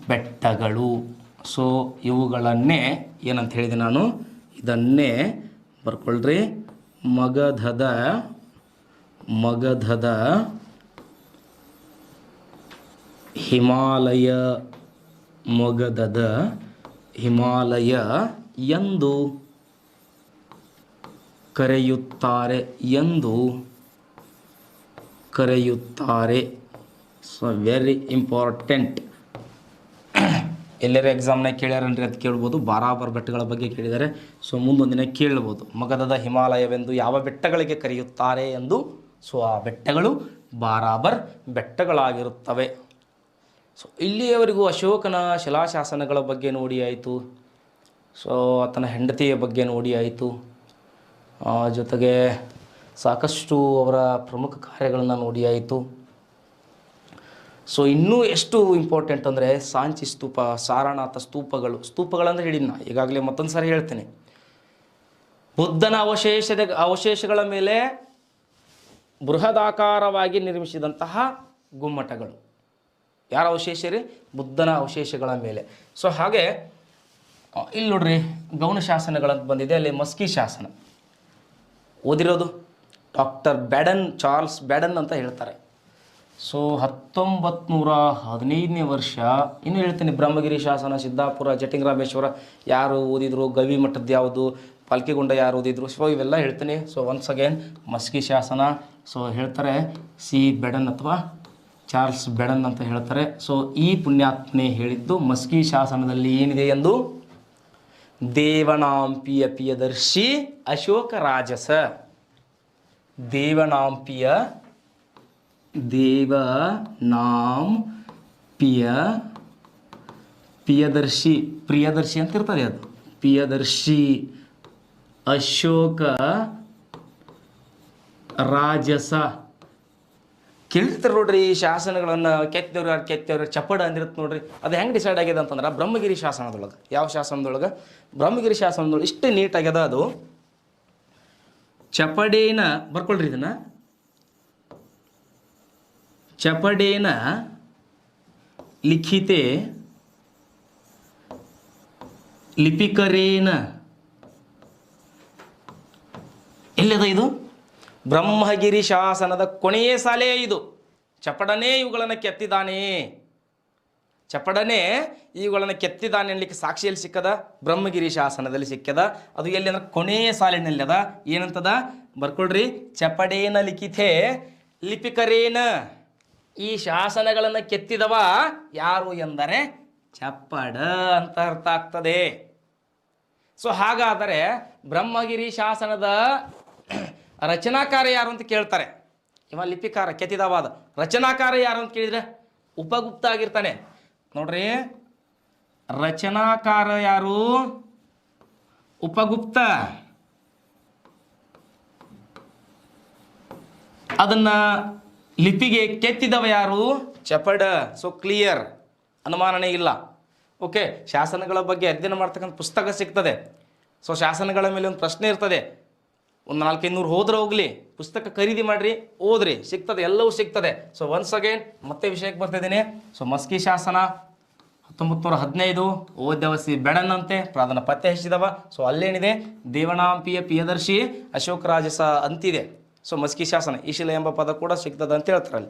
ಬೆಟ್ಟಗಳು. ಸೊ ಇವುಗಳನ್ನೇ ಏನಂತ ಹೇಳಿದೆ ನಾನು, ಇದನ್ನೇ ಬರ್ಕೊಳ್ರಿ, ಮಗಧದ ಹಿಮಾಲಯ ಎಂದು ಕರೆಯುತ್ತಾರೆ. So very important. ಎಲ್ಲರ ಎಕ್ಸಾಮ್ನಾಗ ಕೇಳ್ಯಾರನ್ರಿ, ಅದು ಕೇಳ್ಬೋದು. ಬಾರಾಬರ್ ಬೆಟ್ಟಗಳ ಬಗ್ಗೆ ಕೇಳಿದ್ದಾರೆ. ಸೊ ಮುಂದೊಂದಿನ ಕೇಳ್ಬೋದು, ಮಗಧದ ಹಿಮಾಲಯವೆಂದು ಯಾವ ಬೆಟ್ಟಗಳಿಗೆ ಕರೆಯುತ್ತಾರೆ ಎಂದು. ಸೊ ಆ ಬೆಟ್ಟಗಳು ಬಾರಾಬರ್ ಬೆಟ್ಟಗಳಾಗಿರುತ್ತವೆ. ಸೊ ಇಲ್ಲಿಯವರೆಗೂ ಅಶೋಕನ ಶಿಲಾಶಾಸನಗಳ ಬಗ್ಗೆ ನೋಡಿ ಆಯಿತು. ಸೊ ಆತನ ಹೆಂಡತಿಯ ಬಗ್ಗೆ ನೋಡಿ ಆಯಿತು. ಜೊತೆಗೆ ಸಾಕಷ್ಟು ಅವರ ಪ್ರಮುಖ ಕಾರ್ಯಗಳನ್ನು ನೋಡಿ ಆಯಿತು. ಸೊ ಇನ್ನೂ ಎಷ್ಟು ಇಂಪಾರ್ಟೆಂಟ್ ಅಂದರೆ ಸಾಂಚಿ ಸ್ತೂಪ, ಸಾರನಾಥ ಸ್ತೂಪಗಳಂದ್ರೆ ಹೇಳಿದ್ನ ಈಗಾಗಲೇ ಮತ್ತೊಂದು ಸಾರಿ ಹೇಳ್ತೇನೆ. ಬುದ್ಧನ ಅವಶೇಷಗಳ ಮೇಲೆ ಬೃಹದಾಕಾರವಾಗಿ ನಿರ್ಮಿಸಿದಂತಹ ಗುಮ್ಮಟಗಳು. ಯಾರ ಅವಶೇಷ ರೀ? ಬುದ್ಧನ ಅವಶೇಷಗಳ ಮೇಲೆ. ಸೊ ಹಾಗೆ ಇಲ್ಲಿ ನೋಡ್ರಿ, ಗೌಣ ಶಾಸನಗಳಂತ ಬಂದಿದೆ. ಅಲ್ಲಿ ಮಸ್ಕಿ ಶಾಸನ ಓದಿರೋದು ಚಾರ್ಲ್ಸ್ ಬ್ಯಾಡನ್ ಅಂತ ಹೇಳ್ತಾರೆ. ಸೊ 1915ನೇ ವರ್ಷ. ಇನ್ನೂ ಹೇಳ್ತೀನಿ, ಬ್ರಹ್ಮಗಿರಿ ಶಾಸನ, ಸಿದ್ದಾಪುರ, ಜಟಿಂಗರಾಮೇಶ್ವರ ಯಾರು ಓದಿದ್ರು, ಗವಿ ಮಠದ್ದು ಯಾವುದು, ಪಾಲ್ಕಿಗುಂಡ ಯಾರು ಓದಿದ್ರು, ಸೊ ಇವೆಲ್ಲ ಹೇಳ್ತೀನಿ. ಸೊ ಒನ್ಸ್ ಅಗೇನ್, ಮಸ್ಕಿ ಶಾಸನ. ಸೊ ಹೇಳ್ತಾರೆ ಸಿ ಬೆಡನ್ ಅಥವಾ ಚಾರ್ಲ್ಸ್ ಬೆಡನ್ ಅಂತ ಹೇಳ್ತಾರೆ. ಸೊ ಈ ಪುಣ್ಯಾತ್ಮನೆ ಹೇಳಿದ್ದು ಮಸ್ಕಿ ಶಾಸನದಲ್ಲಿ ಏನಿದೆ ಎಂದು, ದೇವನಾಂಪಿಯ ಪ್ರಿಯದರ್ಶಿ ಅಶೋಕ ರಾಜಸ. ದೇವನಾಂಪಿಯ ಪ್ರಿಯದರ್ಶಿ ಅಂತ ಇರ್ತದೆ. ಅದು ಪ್ರಿಯದರ್ಶಿ ಅಶೋಕ ರಾಜಸ. ಕೇಳಿರ್ತಾರೆ ನೋಡ್ರಿ, ಈ ಶಾಸನಗಳನ್ನು ಕೆತ್ತವ್ರು ಚಪ್ಪಡ ಅಂದಿರುತ್ತೆ ನೋಡ್ರಿ. ಅದು ಹೆಂಗೆ ಡಿಸೈಡ್ ಆಗಿದೆ ಅಂತಂದ್ರೆ, ಬ್ರಹ್ಮಗಿರಿ ಶಾಸನದೊಳಗೆ. ಯಾವ ಶಾಸನದೊಳಗೆ? ಬ್ರಹ್ಮಗಿರಿ ಶಾಸನದೊಳಗೆ ಇಷ್ಟು ನೀಟಾಗ್ಯದ. ಅದು ಚಪಡೇನ, ಬರ್ಕೊಳ್ರಿ ಇದನ್ನು, ಚಪಡೇನ ಲಿಖಿತೆ ಲಿಪಿಕರೇನ. ಎಲ್ಲಿದೆ ಇದು? ಬ್ರಹ್ಮಗಿರಿ ಶಾಸನದ ಕೊನೆಯ ಸಾಲೆ ಇದು. ಚಪಡನೇ ಇವುಗಳನ್ನು ಕೆತ್ತಿದ್ದಾನೆ. ಚಪಡನೇ ಇವುಗಳನ್ನು ಕೆತ್ತಿದ್ದಾನೆ ಅನ್ಲಿಕ್ಕೆ ಸಾಕ್ಷಿಯಲ್ಲಿ ಸಿಕ್ಕದ ಬ್ರಹ್ಮಗಿರಿ ಶಾಸನದಲ್ಲಿ ಸಿಕ್ಕದ. ಅದು ಎಲ್ಲಿ ಅಂದ್ರೆ ಕೊನೆಯ ಸಾಲಿನಲ್ಲಿ ಅದ. ಏನಂತದ ಬರ್ಕೊಳ್ರಿ, ಚಪಡೇನ ಲಿಖಿತೆ ಲಿಪಿಕರೇನ. ಈ ಶಾಸನಗಳನ್ನು ಕೆತ್ತಿದವ ಯಾರು ಎಂದರೆ ಚಪ್ಪಡ ಅಂತ ಅರ್ಥ ಆಗ್ತದೆ. ಸೊ ಹಾಗಾದರೆ ಬ್ರಹ್ಮಗಿರಿ ಶಾಸನದ ರಚನಾಕಾರ ಯಾರು ಅಂತ ಕೇಳ್ತಾರೆ. ಇವ ಲಿಪಿಕಾರ ಕೆತ್ತಿದವಾದ. ರಚನಾಕಾರ ಯಾರು ಅಂತ ಕೇಳಿದ್ರೆ ಉಪಗುಪ್ತ ಆಗಿರ್ತಾನೆ. ನೋಡ್ರಿ, ರಚನಾಕಾರ ಯಾರು? ಉಪಗುಪ್ತ. ಅದನ್ನ ಲಿಪಿಗೆ ಕೆತ್ತಿದವ ಯಾರು? ಚಪಡ. ಸೊ ಕ್ಲಿಯರ್, ಅನುಮಾನನೇ ಇಲ್ಲ. ಓಕೆ, ಶಾಸನಗಳ ಬಗ್ಗೆ ಅಧ್ಯಯನ ಮಾಡ್ತಕ್ಕಂಥ ಪುಸ್ತಕ ಸಿಗ್ತದೆ. ಸೊ ಶಾಸನಗಳ ಮೇಲೆ ಒಂದು ಪ್ರಶ್ನೆ ಇರ್ತದೆ. ಒಂದು 400-500 ಹೋದ್ರೆ ಹೋಗ್ಲಿ, ಪುಸ್ತಕ ಖರೀದಿ ಮಾಡ್ರಿ, ಓದ್ರಿ, ಸಿಗ್ತದೆ, ಎಲ್ಲವೂ ಸಿಗ್ತದೆ. ಸೊ ಒನ್ಸ್ ಅಗೇನ್ ಮತ್ತೆ ವಿಷಯಕ್ಕೆ ಬರ್ತಿದ್ದೀನಿ. ಸೊ ಮಸ್ಕಿ ಶಾಸನ 1915 ಓದ್ಯವಸಿ ಬೆಡನ್ನಂತೆ ಪ್ರಾಧಾನ್ಯ ಪತ್ತೆ ಹಚ್ಚಿದವ. ಸೊ ಅಲ್ಲೇನಿದೆ, ದೇವಣಾಂಪಿಯ ಪ್ರಿಯದರ್ಶಿ ಅಶೋಕ ರಾಜಸ ಅಂತಿದೆ. ಸೊ ಮಸ್ಕಿ ಶಾಸನ ಈಶಿಲ ಎಂಬ ಪದ ಕೂಡ ಸಿಗ್ತದೆ ಅಂತ ಹೇಳ್ತಾರೆ, ಅಲ್ಲಿ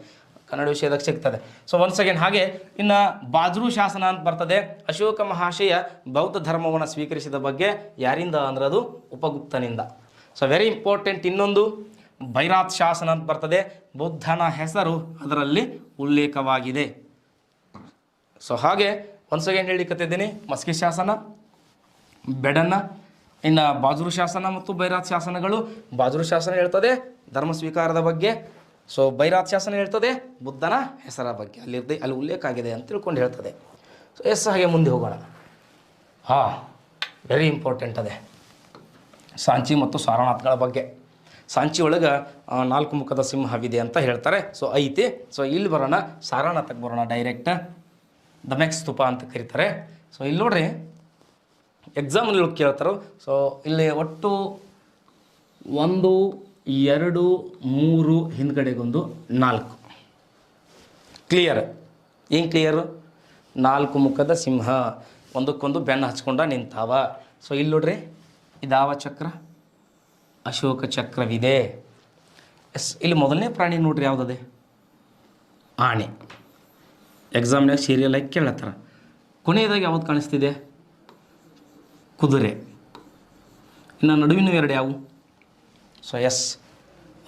ಕನ್ನಡ ವಿಷಯದಾಗ ಸಿಗ್ತದೆ. ಸೊ ಒನ್ಸ್ ಅಗೇನ್ ಹಾಗೆ ಇನ್ನು ಬಾಜ್ರೂ ಶಾಸನ ಅಂತ ಬರ್ತದೆ. ಅಶೋಕ ಮಹಾಶಯ ಬೌದ್ಧ ಧರ್ಮವನ್ನು ಸ್ವೀಕರಿಸಿದ ಬಗ್ಗೆ ಯಾರಿಂದ ಅಂದ್ರೆ ಅದು ಉಪಗುಪ್ತನಿಂದ. So very important. ಇನ್ನೊಂದು ಬೈರಾತ್ ಶಾಸನ ಅಂತ ಬರ್ತದೆ. ಬುದ್ಧನ ಹೆಸರು ಅದರಲ್ಲಿ ಉಲ್ಲೇಖವಾಗಿದೆ. ಸೊ ಹಾಗೆ ಒನ್ಸ್ ಅಗೇನ್ ಹೇಳಿಕತ್ತಿದ್ದೀನಿ, ಮಸ್ಕಿ ಶಾಸನ, ಬೆಡನ್ನ, ಇನ್ನು ಬಾಜ್ರೂ ಶಾಸನ ಮತ್ತು ಬೈರಾತ್ ಶಾಸನಗಳು. ಬಾಜ್ರೂ ಶಾಸನ ಹೇಳ್ತದೆ ಧರ್ಮ ಸ್ವೀಕಾರದ ಬಗ್ಗೆ. ಸೊ ಬೈರಾತ್ ಶಾಸನ ಹೇಳ್ತದೆ ಬುದ್ಧನ ಹೆಸರ ಬಗ್ಗೆ, ಅಲ್ಲಿ ಉಲ್ಲೇಖ ಆಗಿದೆ ಅಂತ ತಿಳ್ಕೊಂಡು ಹೇಳ್ತದೆ. ಸೊ ಹಾಗೆ ಮುಂದೆ ಹೋಗೋಣ. ವೆರಿ ಇಂಪಾರ್ಟೆಂಟ್ ಅದೇ ಸಾಂಚಿ ಮತ್ತು ಸಾರನಾಥ್ಗಳ ಬಗ್ಗೆ. ಸಾಂಚಿ ಒಳಗೆ 4 ಮುಖದ ಸಿಂಹವಿದೆ ಅಂತ ಹೇಳ್ತಾರೆ. ಸೊ ಐತಿ. ಸೊ ಇಲ್ಲಿ ಬರೋಣ, ಸಾರನಾಥಕ್ಕೆ ಬರೋಣ ಡೈರೆಕ್ಟ್. ದಮೆಕ್ ಸ್ತೂಪ ಅಂತ ಕರೀತಾರೆ. ಸೊ ಇಲ್ಲಿ ನೋಡ್ರಿ, ಎಕ್ಸಾಮ್ನಲ್ಲಿ ಕೇಳ್ತಾರೆ. ಸೊ ಇಲ್ಲಿ ಒಟ್ಟು 1, 2, 3 ಹಿಂದ್ಗಡೆಗೊಂದು 4. ಕ್ಲಿಯರ್? ಏನು ಕ್ಲಿಯರು? 4 ಮುಖದ ಸಿಂಹ ಒಂದಕ್ಕೊಂದು ಬೆನ್ನು ಹಚ್ಕೊಂಡ ನಿಂತಾವ. ಸೊ ಇಲ್ಲಿ ನೋಡ್ರಿ, ಇದಾವ ಚಕ್ರ, ಅಶೋಕ ಚಕ್ರವಿದೆ. ಇಲ್ಲಿ ಮೊದಲನೇ ಪ್ರಾಣಿ ನೋಡ್ರಿ ಯಾವುದದೆ? ಆನೆ. ಎಕ್ಸಾಮ್ನಾಗ ಸೀರಿಯಲ್ ಆಗಿ ಕೇಳತ್ತಾರ. ಕೊನೆಯದಾಗಿ ಯಾವ್ದು ಕಾಣಿಸ್ತಿದೆ? ಕುದುರೆ. ಇನ್ನು ನಡುವಿನ 2 ಯಾವುವು? ಸೊ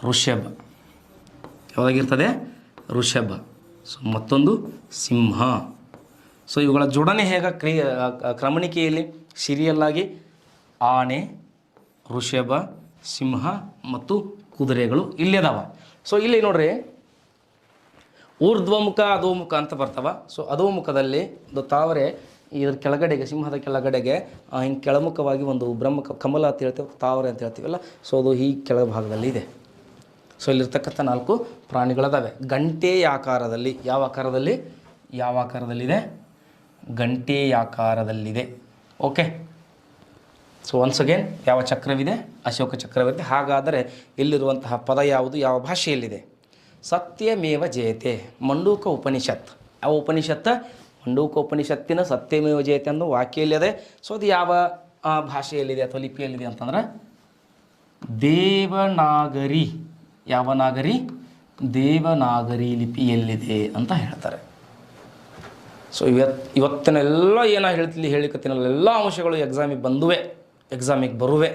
ಋಷಭ. ಯಾವುದಾಗಿರ್ತದೆ? ಋಷಭ. ಸೊ ಮತ್ತೊಂದು ಸಿಂಹ. ಸೊ ಇವುಗಳ ಜೋಡಣೆ ಹೇಗೆ ಕ್ರಮಣಿಕೆಯಲ್ಲಿ ಸೀರಿಯಲ್ಲಾಗಿ ಆನೆ, ಋಷಭ, ಸಿಂಹ ಮತ್ತು ಕುದುರೆಗಳು ಇಲ್ಲದಾವ. ಸೊ ಇಲ್ಲಿ ನೋಡ್ರಿ, ಊರ್ಧ್ವಮುಖ ಅಧೋಮುಖ ಅಂತ ಬರ್ತಾವ. ಸೊ ಅಧೋಮುಖದಲ್ಲಿ ಒಂದು ತಾವರೆ ಇದ್ರ ಕೆಳಗಡೆಗೆ, ಸಿಂಹದ ಕೆಳಗಡೆಗೆ ಹಿಂಗೆ ಕೆಳಮುಖವಾಗಿ ಒಂದು ಕಮಲ ಅಂತ ಹೇಳ್ತೀವಿ, ತಾವರೆ ಅಂತ ಹೇಳ್ತೀವಲ್ಲ. ಸೊ ಅದು ಈ ಕೆಳಭಾಗದಲ್ಲಿ ಇದೆ. ಸೊ ಇಲ್ಲಿರ್ತಕ್ಕಂಥ 4 ಪ್ರಾಣಿಗಳದಾವೆ ಗಂಟೆಯಾಕಾರದಲ್ಲಿ. ಯಾವ ಆಕಾರದಲ್ಲಿ? ಯಾವ ಆಕಾರದಲ್ಲಿದೆ? ಗಂಟೆಯಾಕಾರದಲ್ಲಿದೆ. ಓಕೆ. ಸೊ ಒನ್ಸ್ ಅಗೇನ್ ಯಾವ ಚಕ್ರವಿದೆ? ಅಶೋಕ ಚಕ್ರವಿದೆ. ಹಾಗಾದರೆ ಇಲ್ಲಿರುವಂತಹ ಪದ ಯಾವುದು? ಯಾವ ಭಾಷೆಯಲ್ಲಿದೆ? ಸತ್ಯಮೇವ ಜಯತೆ, ಮಂಡೂಕ ಉಪನಿಷತ್. ಯಾವ ಉಪನಿಷತ್? ಮಂಡೂಕ ಉಪನಿಷತ್ತಿನ ಸತ್ಯಮೇವ ಜಯತೆ ಅನ್ನೋ ವಾಕ್ಯಲ್ಲಿದೆ. ಸೊ ಅದು ಯಾವ ಭಾಷೆಯಲ್ಲಿದೆ ಅಥವಾ ಲಿಪಿಯಲ್ಲಿದೆ ಅಂತಂದ್ರೆ ದೇವನಾಗರಿ. ಯಾವ ನಾಗರಿ? ದೇವನಾಗರಿ ಲಿಪಿಯಲ್ಲಿದೆ ಅಂತ ಹೇಳ್ತಾರೆ. ಸೊ ಇವತ್ತಿನ ಎಲ್ಲ ಏನೋ ಹೇಳಿಕತ್ತಿನಲ್ಲ, ಎಲ್ಲ ಅಂಶಗಳು ಎಕ್ಸಾಮಿಗೆ ಬರುವೆ.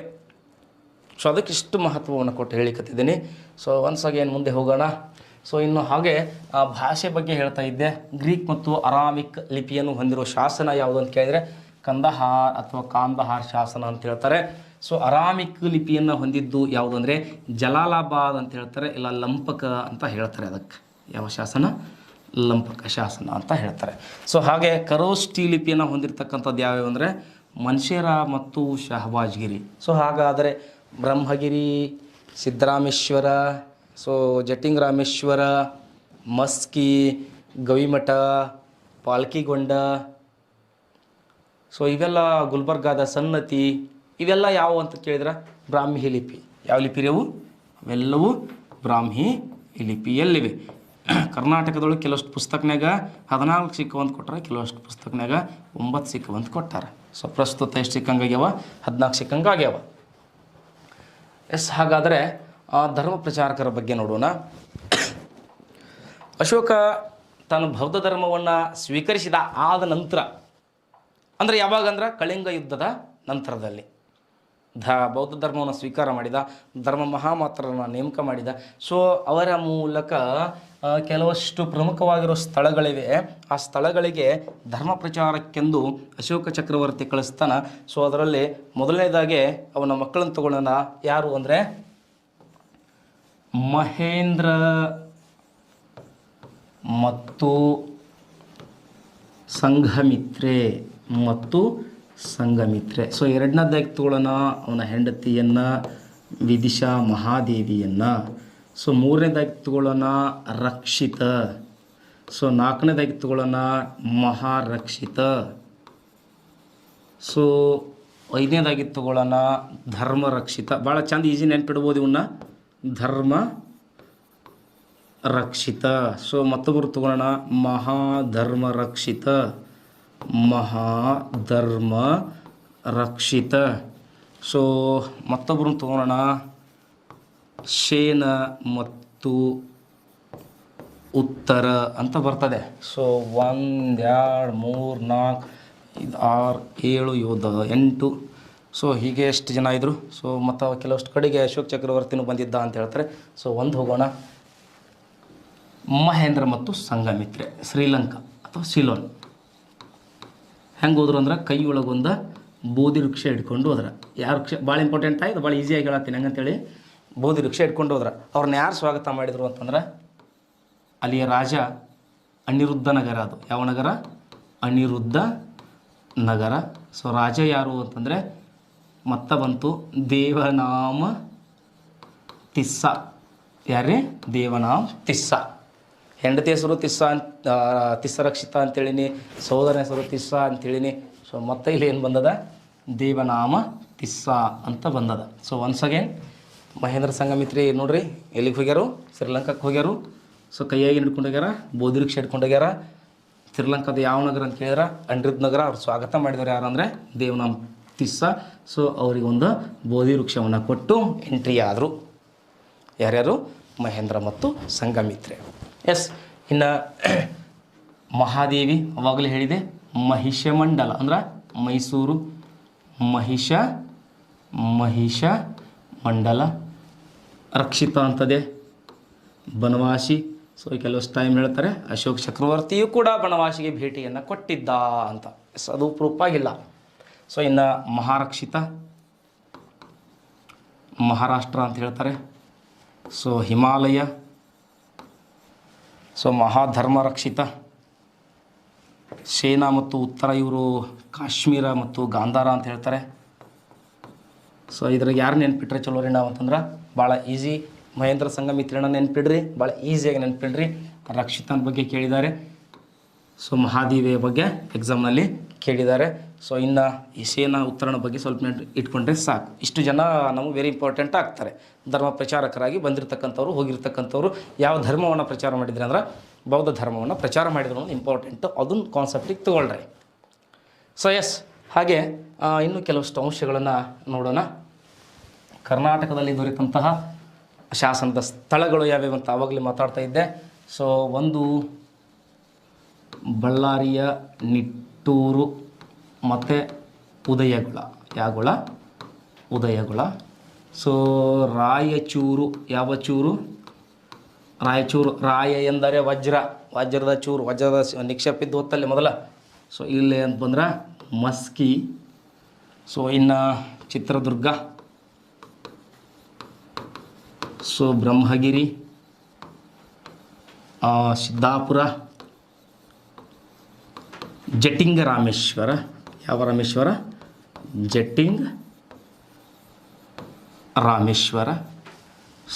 ಸೊ ಅದಕ್ಕೆ ಇಷ್ಟು ಮಹತ್ವವನ್ನು ಕೊಟ್ಟು ಹೇಳಿಕತ್ತಿದ್ದೀನಿ. ಸೊ ಒನ್ಸ್ ಅಗೇನ್ ಮುಂದೆ ಹೋಗೋಣ. ಸೊ ಇನ್ನು ಹಾಗೆ ಆ ಭಾಷೆ ಬಗ್ಗೆ ಹೇಳ್ತಾ ಇದ್ದೆ. ಗ್ರೀಕ್ ಮತ್ತು ಅರಾಮಿಕ್ ಲಿಪಿಯನ್ನು ಹೊಂದಿರುವ ಶಾಸನ ಯಾವುದು ಅಂತ ಕೇಳಿದರೆ ಕಂದಹಾರ್ ಅಥವಾ ಕಾಂದಹಾರ್ ಶಾಸನ ಅಂತ ಹೇಳ್ತಾರೆ. ಸೊ ಅರಾಮಿಕ್ ಲಿಪಿಯನ್ನು ಹೊಂದಿದ್ದು ಯಾವುದು ಅಂದರೆ ಜಲಾಲಾಬಾದ್ ಅಂತ ಹೇಳ್ತಾರೆ, ಇಲ್ಲ ಲಂಪಕ ಅಂತ ಹೇಳ್ತಾರೆ. ಅದಕ್ಕೆ ಯಾವ ಶಾಸನ? ಲಂಪಕ ಶಾಸನ ಅಂತ ಹೇಳ್ತಾರೆ. ಸೊ ಹಾಗೆ ಖರೋಷ್ಠಿ ಲಿಪಿಯನ್ನು ಹೊಂದಿರತಕ್ಕಂಥದ್ದು ಯಾವ್ಯಾವ ಅಂದರೆ ಮನ್ಷೇರ ಮತ್ತು ಶಹಬಾಜ್ಗಿರಿ. ಸೊ ಹಾಗಾದರೆ ಬ್ರಹ್ಮಗಿರಿ, ಸಿದ್ದರಾಮೇಶ್ವರ, ಸೊ ಜಟಿಂಗರಾಮೇಶ್ವರ, ಮಸ್ಕಿ, ಗವಿಮಠ, ಪಾಲ್ಕಿಗೊಂಡ, ಸೊ ಇವೆಲ್ಲ ಗುಲ್ಬರ್ಗಾದ ಸನ್ನತಿ, ಇವೆಲ್ಲ ಯಾವುವು ಅಂತ ಕೇಳಿದ್ರೆ ಬ್ರಾಹ್ಮಿ ಲಿಪಿ. ಯಾವ ಲಿಪಿ ರೀ ಅವು? ಅವೆಲ್ಲವೂ ಬ್ರಾಹ್ಮಿ ಲಿಪಿಯಲ್ಲಿವೆ. ಕರ್ನಾಟಕದೊಳಗೆ ಕೆಲವಷ್ಟು ಪುಸ್ತಕನಾಗ 14 ಸಿಕ್ಕವಂತ ಕೊಟ್ಟಾರೆ, ಕೆಲವಷ್ಟು ಪುಸ್ತಕನಾಗ 9 ಸಿಕ್ಕವಂತ ಕೊಟ್ಟಾರೆ. ಸೊ ಪ್ರಸ್ತುತ ಎಷ್ಟು ಸಿಕ್ಕಂಗಾಗ್ಯಾವ? 14 ಸಿಕ್ಕಂಗಾಗ್ಯಾವ. ಹಾಗಾದರೆ ಧರ್ಮ ಪ್ರಚಾರಕರ ಬಗ್ಗೆ ನೋಡೋಣ. ಅಶೋಕ ತಾನು ಬೌದ್ಧ ಧರ್ಮವನ್ನು ಸ್ವೀಕರಿಸಿದ ಆದ ನಂತರ, ಅಂದರೆ ಯಾವಾಗಂದ್ರೆ ಕಳಿಂಗ ಯುದ್ಧದ ನಂತರದಲ್ಲಿ ಬೌದ್ಧ ಧರ್ಮವನ್ನು ಸ್ವೀಕಾರ ಮಾಡಿದ, ಧರ್ಮ ಮಹಾಮಾತ್ರರನ್ನು ನೇಮಕ ಮಾಡಿದ. ಸೊ ಅವರ ಮೂಲಕ ಕೆಲವಷ್ಟು ಪ್ರಮುಖವಾಗಿರೋ ಸ್ಥಳಗಳಿವೆ. ಆ ಸ್ಥಳಗಳಿಗೆ ಧರ್ಮ ಪ್ರಚಾರಕ್ಕೆಂದು ಅಶೋಕ ಚಕ್ರವರ್ತಿ ಕಳಿಸ್ತಾನ. ಸೊ ಅದರಲ್ಲಿ ಮೊದಲನೇದಾಗಿ ಅವನ ಮಕ್ಕಳನ್ನು ತಗೊಳ್ಳೋಣ. ಯಾರು ಅಂದರೆ ಮಹೇಂದ್ರ ಮತ್ತು ಸಂಘಮಿತ್ರೆ. ಸೊ ಎರಡನೇದಾಗಿ ತಗೊಳ್ಳೋಣ ಅವನ ಹೆಂಡತಿಯನ್ನು ವಿದಿಶಾ ಮಹಾದೇವಿಯನ್ನು. ಸೊ ಮೂರನೇದಾಗಿ ತಗೊಳ್ಳೋಣ ರಕ್ಷಿತ. ಸೊ ನಾಲ್ಕನೇದಾಗಿ ತಗೊಳ್ಳೋಣ ಮಹಾರಕ್ಷಿತ. ಸೊ ಐದನೇದಾಗಿ ತಗೊಳ್ಳೋಣ ಧರ್ಮರಕ್ಷಿತ. ಭಾಳ ಚಂದ ಈಸಿ ನೆನ್ಪಿಡ್ಬೋದು ಇವನ್ನ, ಧರ್ಮ ರಕ್ಷಿತ. ಸೊ ಮತ್ತೊಬ್ಬರು ತಗೊಳ್ಳೋಣ ಮಹಾಧರ್ಮ ರಕ್ಷಿತ. ಸೊ ಮತ್ತೊಬ್ಬರು ತಗೊಳ್ಳೋಣ ಶೇನ ಮತ್ತು ಉತ್ತರ ಅಂತ ಬರ್ತದೆ. ಸೊ 1 2 3 4 5 6 7 8. ಸೊ ಹೀಗೆ ಎಷ್ಟು ಜನ ಇದ್ದರು. ಸೊ ಮತ್ತು ಕೆಲವಷ್ಟು ಕಡೆಗೆ ಅಶೋಕ್ ಚಕ್ರವರ್ತಿನೂ ಬಂದಿದ್ದ ಅಂತ ಹೇಳ್ತಾರೆ. ಸೊ ಒಂದು ಹೋಗೋಣ, ಮಹೇಂದ್ರ ಮತ್ತು ಸಂಘಮಿತ್ರೆ, ಶ್ರೀಲಂಕಾ ಅಥವಾ ಸಿಲೋನ್. ಹೆಂಗೆ ಹೋದ್ರು ಅಂದ್ರೆ ಕೈ ಒಳಗೊಂದು ಬೋಧಿ ವೃಕ್ಷ ಇಟ್ಕೊಂಡು ಹೋದ್ರೆ. ಯಾರು ವೃಕ್ಷ ಭಾಳ ಇಂಪಾರ್ಟೆಂಟ್ ಆಯ್ತು, ಭಾಳ ಈಸಿಯಾಗಿ ಹೇಳತ್ತೀನಿ ಹೆಂಗಂತೇಳಿ. ಬೋಧಿ ವೃಕ್ಷ ಇಟ್ಕೊಂಡು ಹೋದ್ರೆ ಅವ್ರನ್ನ ಯಾರು ಸ್ವಾಗತ ಮಾಡಿದರು ಅಂತಂದ್ರೆ ಅಲ್ಲಿಯ ರಾಜ ಅನಿರುದ್ಧ ನಗರ. ಅದು ಯಾವ ನಗರ? ಅನಿರುದ್ಧ ನಗರ. ಸೊ ರಾಜ ಯಾರು ಅಂತಂದರೆ ಮತ್ತೆ ಬಂತು ದೇವನಾಮ ತಿಸ್ಸ. ಯಾರೇ? ದೇವನಾಮ ತಿಸ್ಸ. ಹೆಂಡತಿ ಹೆಸರು ತಿಸ್ಸರಕ್ಷಿತ ಅಂತೇಳಿನಿ, ಸಹೋದರನ ಹೆಸರು ತಿಸ್ಸ ಅಂತೇಳಿನಿ. ಸೊ ಮತ್ತೆ ಇಲ್ಲಿ ಏನು ಬಂದದ? ದೇವನಾಮ ತಿಸ್ಸ ಅಂತ ಬಂದದ. ಸೊ ಒನ್ಸ್ ಅಗೇನ್ ಮಹೇಂದ್ರ ಸಂಘಮಿತ್ರೆ ನೋಡ್ರಿ ಎಲ್ಲಿಗೆ ಹೋಗ್ಯಾರು? ಶ್ರೀಲಂಕಾಕ್ಕೆ ಹೋಗ್ಯಾರು. ಸೊ ಕೈಯಾಗಿ ಹಿಡ್ಕೊಂಡು ಹೋಗ್ಯಾರ, ಬೋಧಿ ವೃಕ್ಷ ಹಿಡ್ಕೊಂಡು ಹೋಗ್ಯಾರ. ಶ್ರೀಲಂಕಾದ ಯಾವ ನಗರ ಅಂತ ಕೇಳಿದ್ರೆ ಅನಿರುದ್ಧ ನಗರ. ಅವ್ರು ಸ್ವಾಗತ ಮಾಡಿದವರು ಯಾರು ಅಂದರೆ ದೇವನಾಮ ತಿಸ್ಸ. ಸೊ ಅವರಿಗೊಂದು ಬೋಧಿ ವೃಕ್ಷವನ್ನು ಕೊಟ್ಟು ಎಂಟ್ರಿ ಆದರು. ಯಾರ್ಯಾರು? ಮಹೇಂದ್ರ ಮತ್ತು ಸಂಘಮಿತ್ರೆ. ಎಸ್. ಇನ್ನು ಮಹಾದೇವಿ ಅವಾಗಲೇ ಹೇಳಿದೆ, ಮಹಿಷಮಂಡಲ ಅಂದ್ರೆ ಮೈಸೂರು. ಮಹಿಷ ಮಂಡಲ. ರಕ್ಷಿತ ಅಂತದೆ ಬನವಾಸಿ. ಸೊ ಕೆಲವಷ್ಟು ಟೈಮ್ ಹೇಳ್ತಾರೆ ಅಶೋಕ್ ಚಕ್ರವರ್ತಿಯು ಕೂಡ ಬನವಾಸಿಗೆ ಭೇಟಿಯನ್ನು ಕೊಟ್ಟಿದ್ದ ಅಂತ. ಎಸ್, ಅದು ಪ್ರೂಫ್ ಆಗಿಲ್ಲ. ಸೊ ಇನ್ನು ಮಹಾರಕ್ಷಿತ ಮಹಾರಾಷ್ಟ್ರ ಅಂತ ಹೇಳ್ತಾರೆ. ಸೊ ಹಿಮಾಲಯ. ಸೊ ಮಹಾಧರ್ಮ ರಕ್ಷಿತ ಸೇನಾ ಮತ್ತು ಉತ್ತರ, ಇವರು ಕಾಶ್ಮೀರ ಮತ್ತು ಗಾಂಧಾರ ಅಂತ ಹೇಳ್ತಾರೆ. ಸೊ ಇದ್ರಾಗ ಯಾರು ನೆನ್ಪಿಟ್ರೆ ಚಲೋ ರೀ ನಾವು ಅಂತಂದ್ರೆ ಭಾಳ ಈಸಿ. ಮಹೇಂದ್ರ ಸಂಘಮಿತ್ರೆನ ನೆನ್ಪಿಡ್ರಿ, ಭಾಳ ಈಸಿಯಾಗಿ ನೆನ್ಪಿಡ್ರಿ. ರಕ್ಷಿತನ ಬಗ್ಗೆ ಕೇಳಿದ್ದಾರೆ. ಸೊ ಮಹಾದೇವಿಯ ಬಗ್ಗೆ ಎಕ್ಸಾಮ್ನಲ್ಲಿ ಕೇಳಿದ್ದಾರೆ. ಸೊ ಇನ್ನು ಈ ಸೇನಾ ಉತ್ತರನ ಬಗ್ಗೆ ಸ್ವಲ್ಪ ಇಟ್ಕೊಂಡ್ರೆ ಸಾಕು. ಇಷ್ಟು ಜನ ನಮಗೆ ವೆರಿ ಇಂಪಾರ್ಟೆಂಟ್ ಆಗ್ತಾರೆ. ಧರ್ಮ ಪ್ರಚಾರಕರಾಗಿ ಬಂದಿರತಕ್ಕಂಥವ್ರು, ಹೋಗಿರ್ತಕ್ಕಂಥವ್ರು ಯಾವ ಧರ್ಮವನ್ನು ಪ್ರಚಾರ ಮಾಡಿದ್ರೆ ಅಂದ್ರೆ ಬೌದ್ಧ ಧರ್ಮವನ್ನು ಪ್ರಚಾರ ಮಾಡಿದ್ರು ಅನ್ನೋದು ಇಂಪಾರ್ಟೆಂಟು. ಅದನ್ನು ಕಾನ್ಸೆಪ್ಟಿಗೆ ತಗೊಳ್ರಿ. ಸೊ ಎಸ್, ಹಾಗೆ ಇನ್ನೂ ಕೆಲವಷ್ಟು ಅಂಶಗಳನ್ನು ನೋಡೋಣ. ಕರ್ನಾಟಕದಲ್ಲಿ ದೊರೆತಂತಹ ಶಾಸನದ ಸ್ಥಳಗಳು ಯಾವ್ಯಾವ ಅಂತ ಆವಾಗಲೇ ಮಾತಾಡ್ತಾ ಇದ್ದೆ. ಸೊ ಒಂದು ಬಳ್ಳಾರಿಯ ನಿಟ್ಟೂರು ಮತ್ತು ಉದಯಗುಳ. ಯಾಗುಳ? ಉದಯಗುಳ. ಸೊ ರಾಯಚೂರು. ಯಾವ ಚೂರು? ರಾಯಚೂರು. ರಾಯ ಎಂದರೆ ವಜ್ರದ ಚೂರು, ವಜ್ರದ ನಿಕ್ಷೇಪಿದ್ದು ಹೊತ್ತಲ್ಲಿ ಮೊದಲ. ಸೊ ಇಲ್ಲಿ ಅಂತ ಬಂದ್ರೆ ಮಸ್ಕಿ. ಸೊ ಇನ್ನು ಚಿತ್ರದುರ್ಗ. ಸೊ ಬ್ರಹ್ಮಗಿರಿ, ಸಿದ್ದಾಪುರ, ಜಟಿಂಗ ರಾಮೇಶ್ವರ. ಯಾವ ರಾಮೇಶ್ವರ? ಜಟಿಂಗ್ ರಾಮೇಶ್ವರ.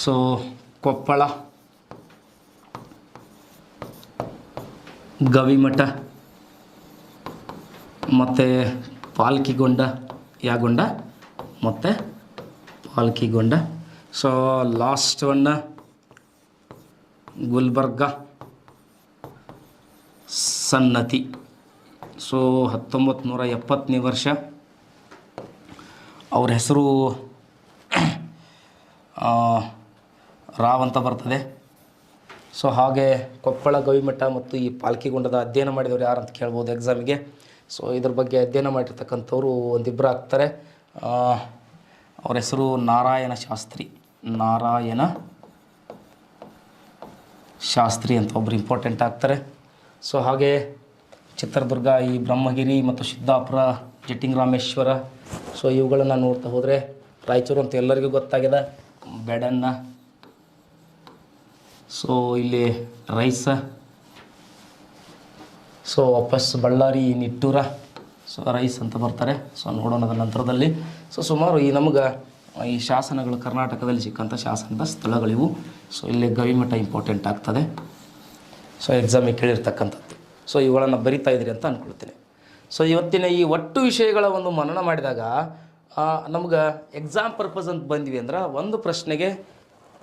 ಸೊ ಕೊಪ್ಪಳ, ಗವಿಮಠ ಮತ್ತು ಪಾಲ್ಕಿಗೊಂಡ. ಯಾಗೊಂಡ? ಮತ್ತು Palkigunda. So last one Gulbarga, Sannati. So 1970ನೇ ವರ್ಷ. ಅವ್ರ ಹೆಸರು ರಾವ್ ಅಂತ ಬರ್ತದೆ. ಸೊ ಹಾಗೆ ಕೊಪ್ಪಳ ಗವಿಮಠ ಮತ್ತು ಈ ಪಾಲ್ಕಿಗುಂಡದ ಅಧ್ಯಯನ ಮಾಡಿದವರು ಯಾರು ಅಂತ ಕೇಳ್ಬೋದು ಎಕ್ಸಾಮಿಗೆ. ಸೊ ಇದ್ರ ಬಗ್ಗೆ ಅಧ್ಯಯನ ಮಾಡಿರ್ತಕ್ಕಂಥವ್ರು ಒಂದಿಬ್ಬರು ಆಗ್ತಾರೆ. ಅವ್ರ ಹೆಸರು ನಾರಾಯಣ ಶಾಸ್ತ್ರಿ ಅಂತ ಒಬ್ಬರು ಇಂಪಾರ್ಟೆಂಟ್ ಆಗ್ತಾರೆ. ಸೊ ಹಾಗೆ ಚಿತ್ರದುರ್ಗ ಈ ಬ್ರಹ್ಮಗಿರಿ ಮತ್ತು ಸಿದ್ದಾಪುರ ಜಟ್ಟಿಂಗ್ ರಾಮೇಶ್ವರ, ಸೊ ಇವುಗಳನ್ನು ನೋಡ್ತಾ ಹೋದರೆ ರಾಯಚೂರು ಅಂತ ಎಲ್ಲರಿಗೂ ಗೊತ್ತಾಗಿದೆ, ಬೆಡನ್ನ. ಸೊ ಇಲ್ಲಿ ರೈಸ, ಸೊ ವಾಪಸ್ ಬಳ್ಳಾರಿ ನಿಟ್ಟೂರ, ಸೊ ರೈಸ್ ಅಂತ ಬರ್ತಾರೆ. ಸೊ ನೋಡೋಣ ಅದರ ನಂತರದಲ್ಲಿ. ಸೊ ಸುಮಾರು ಈ ನಮಗೆ ಈ ಶಾಸನಗಳು ಕರ್ನಾಟಕದಲ್ಲಿ ಸಿಕ್ಕಂಥ ಶಾಸನದ ಸ್ಥಳಗಳಿವು. ಸೊ ಇಲ್ಲಿ ಗವಿಮಠ ಇಂಪಾರ್ಟೆಂಟ್ ಆಗ್ತದೆ. ಸೊ ಎಕ್ಸಾಮಿಗೆ ಕೇಳಿರ್ತಕ್ಕಂಥದ್ದು. ಸೊ ಇವುಗಳನ್ನು ಬರಿತಾ ಇದ್ದೀರಿ ಅಂತ ಅಂದ್ಕೊಳ್ತೀನಿ. ಸೊ ಇವತ್ತಿನ ಈ ಒಟ್ಟು ವಿಷಯಗಳ ಒಂದು ಮನನ ಮಾಡಿದಾಗ ನಮ್ಗೆ ಎಕ್ಸಾಮ್ ಪರ್ಪಸ್ ಅಂತ ಬಂದ್ವಿ ಅಂದ್ರೆ ಒಂದು ಪ್ರಶ್ನೆಗೆ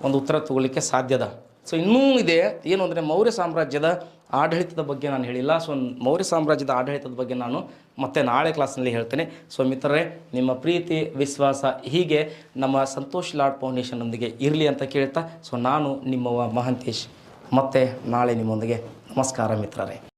ಒಂದು ಉತ್ತರ ತಗೊಳ್ಳಿಕ್ಕೆ ಸಾಧ್ಯದ. ಸೊ ಇನ್ನೂ ಇದೆ ಏನು ಅಂದರೆ ಮೌರ್ಯ ಸಾಮ್ರಾಜ್ಯದ ಆಡಳಿತದ ಬಗ್ಗೆ ನಾನು ಹೇಳಿಲ್ಲ. ಸೊ ಮೌರ್ಯ ಸಾಮ್ರಾಜ್ಯದ ಆಡಳಿತದ ಬಗ್ಗೆ ನಾನು ಮತ್ತೆ ನಾಳೆ ಕ್ಲಾಸ್ನಲ್ಲಿ ಹೇಳ್ತೇನೆ. ಸೊ ಮಿತ್ರರೇ, ನಿಮ್ಮ ಪ್ರೀತಿ ವಿಶ್ವಾಸ ಹೀಗೆ ನಮ್ಮ ಸಂತೋಷ್ ಲಾಡ್ ಫೌಂಡೇಶನ್ನೊಂದಿಗೆ ಇರಲಿ ಅಂತ ಕೇಳ್ತಾ, ಸೊ ನಾನು ನಿಮ್ಮವ ಮಹಾಂತೇಶ್ ಮತ್ತೆ ನಾಳೆ ನಿಮ್ಮೊಂದಿಗೆ. ನಮಸ್ಕಾರ ಮಿತ್ರರೇ.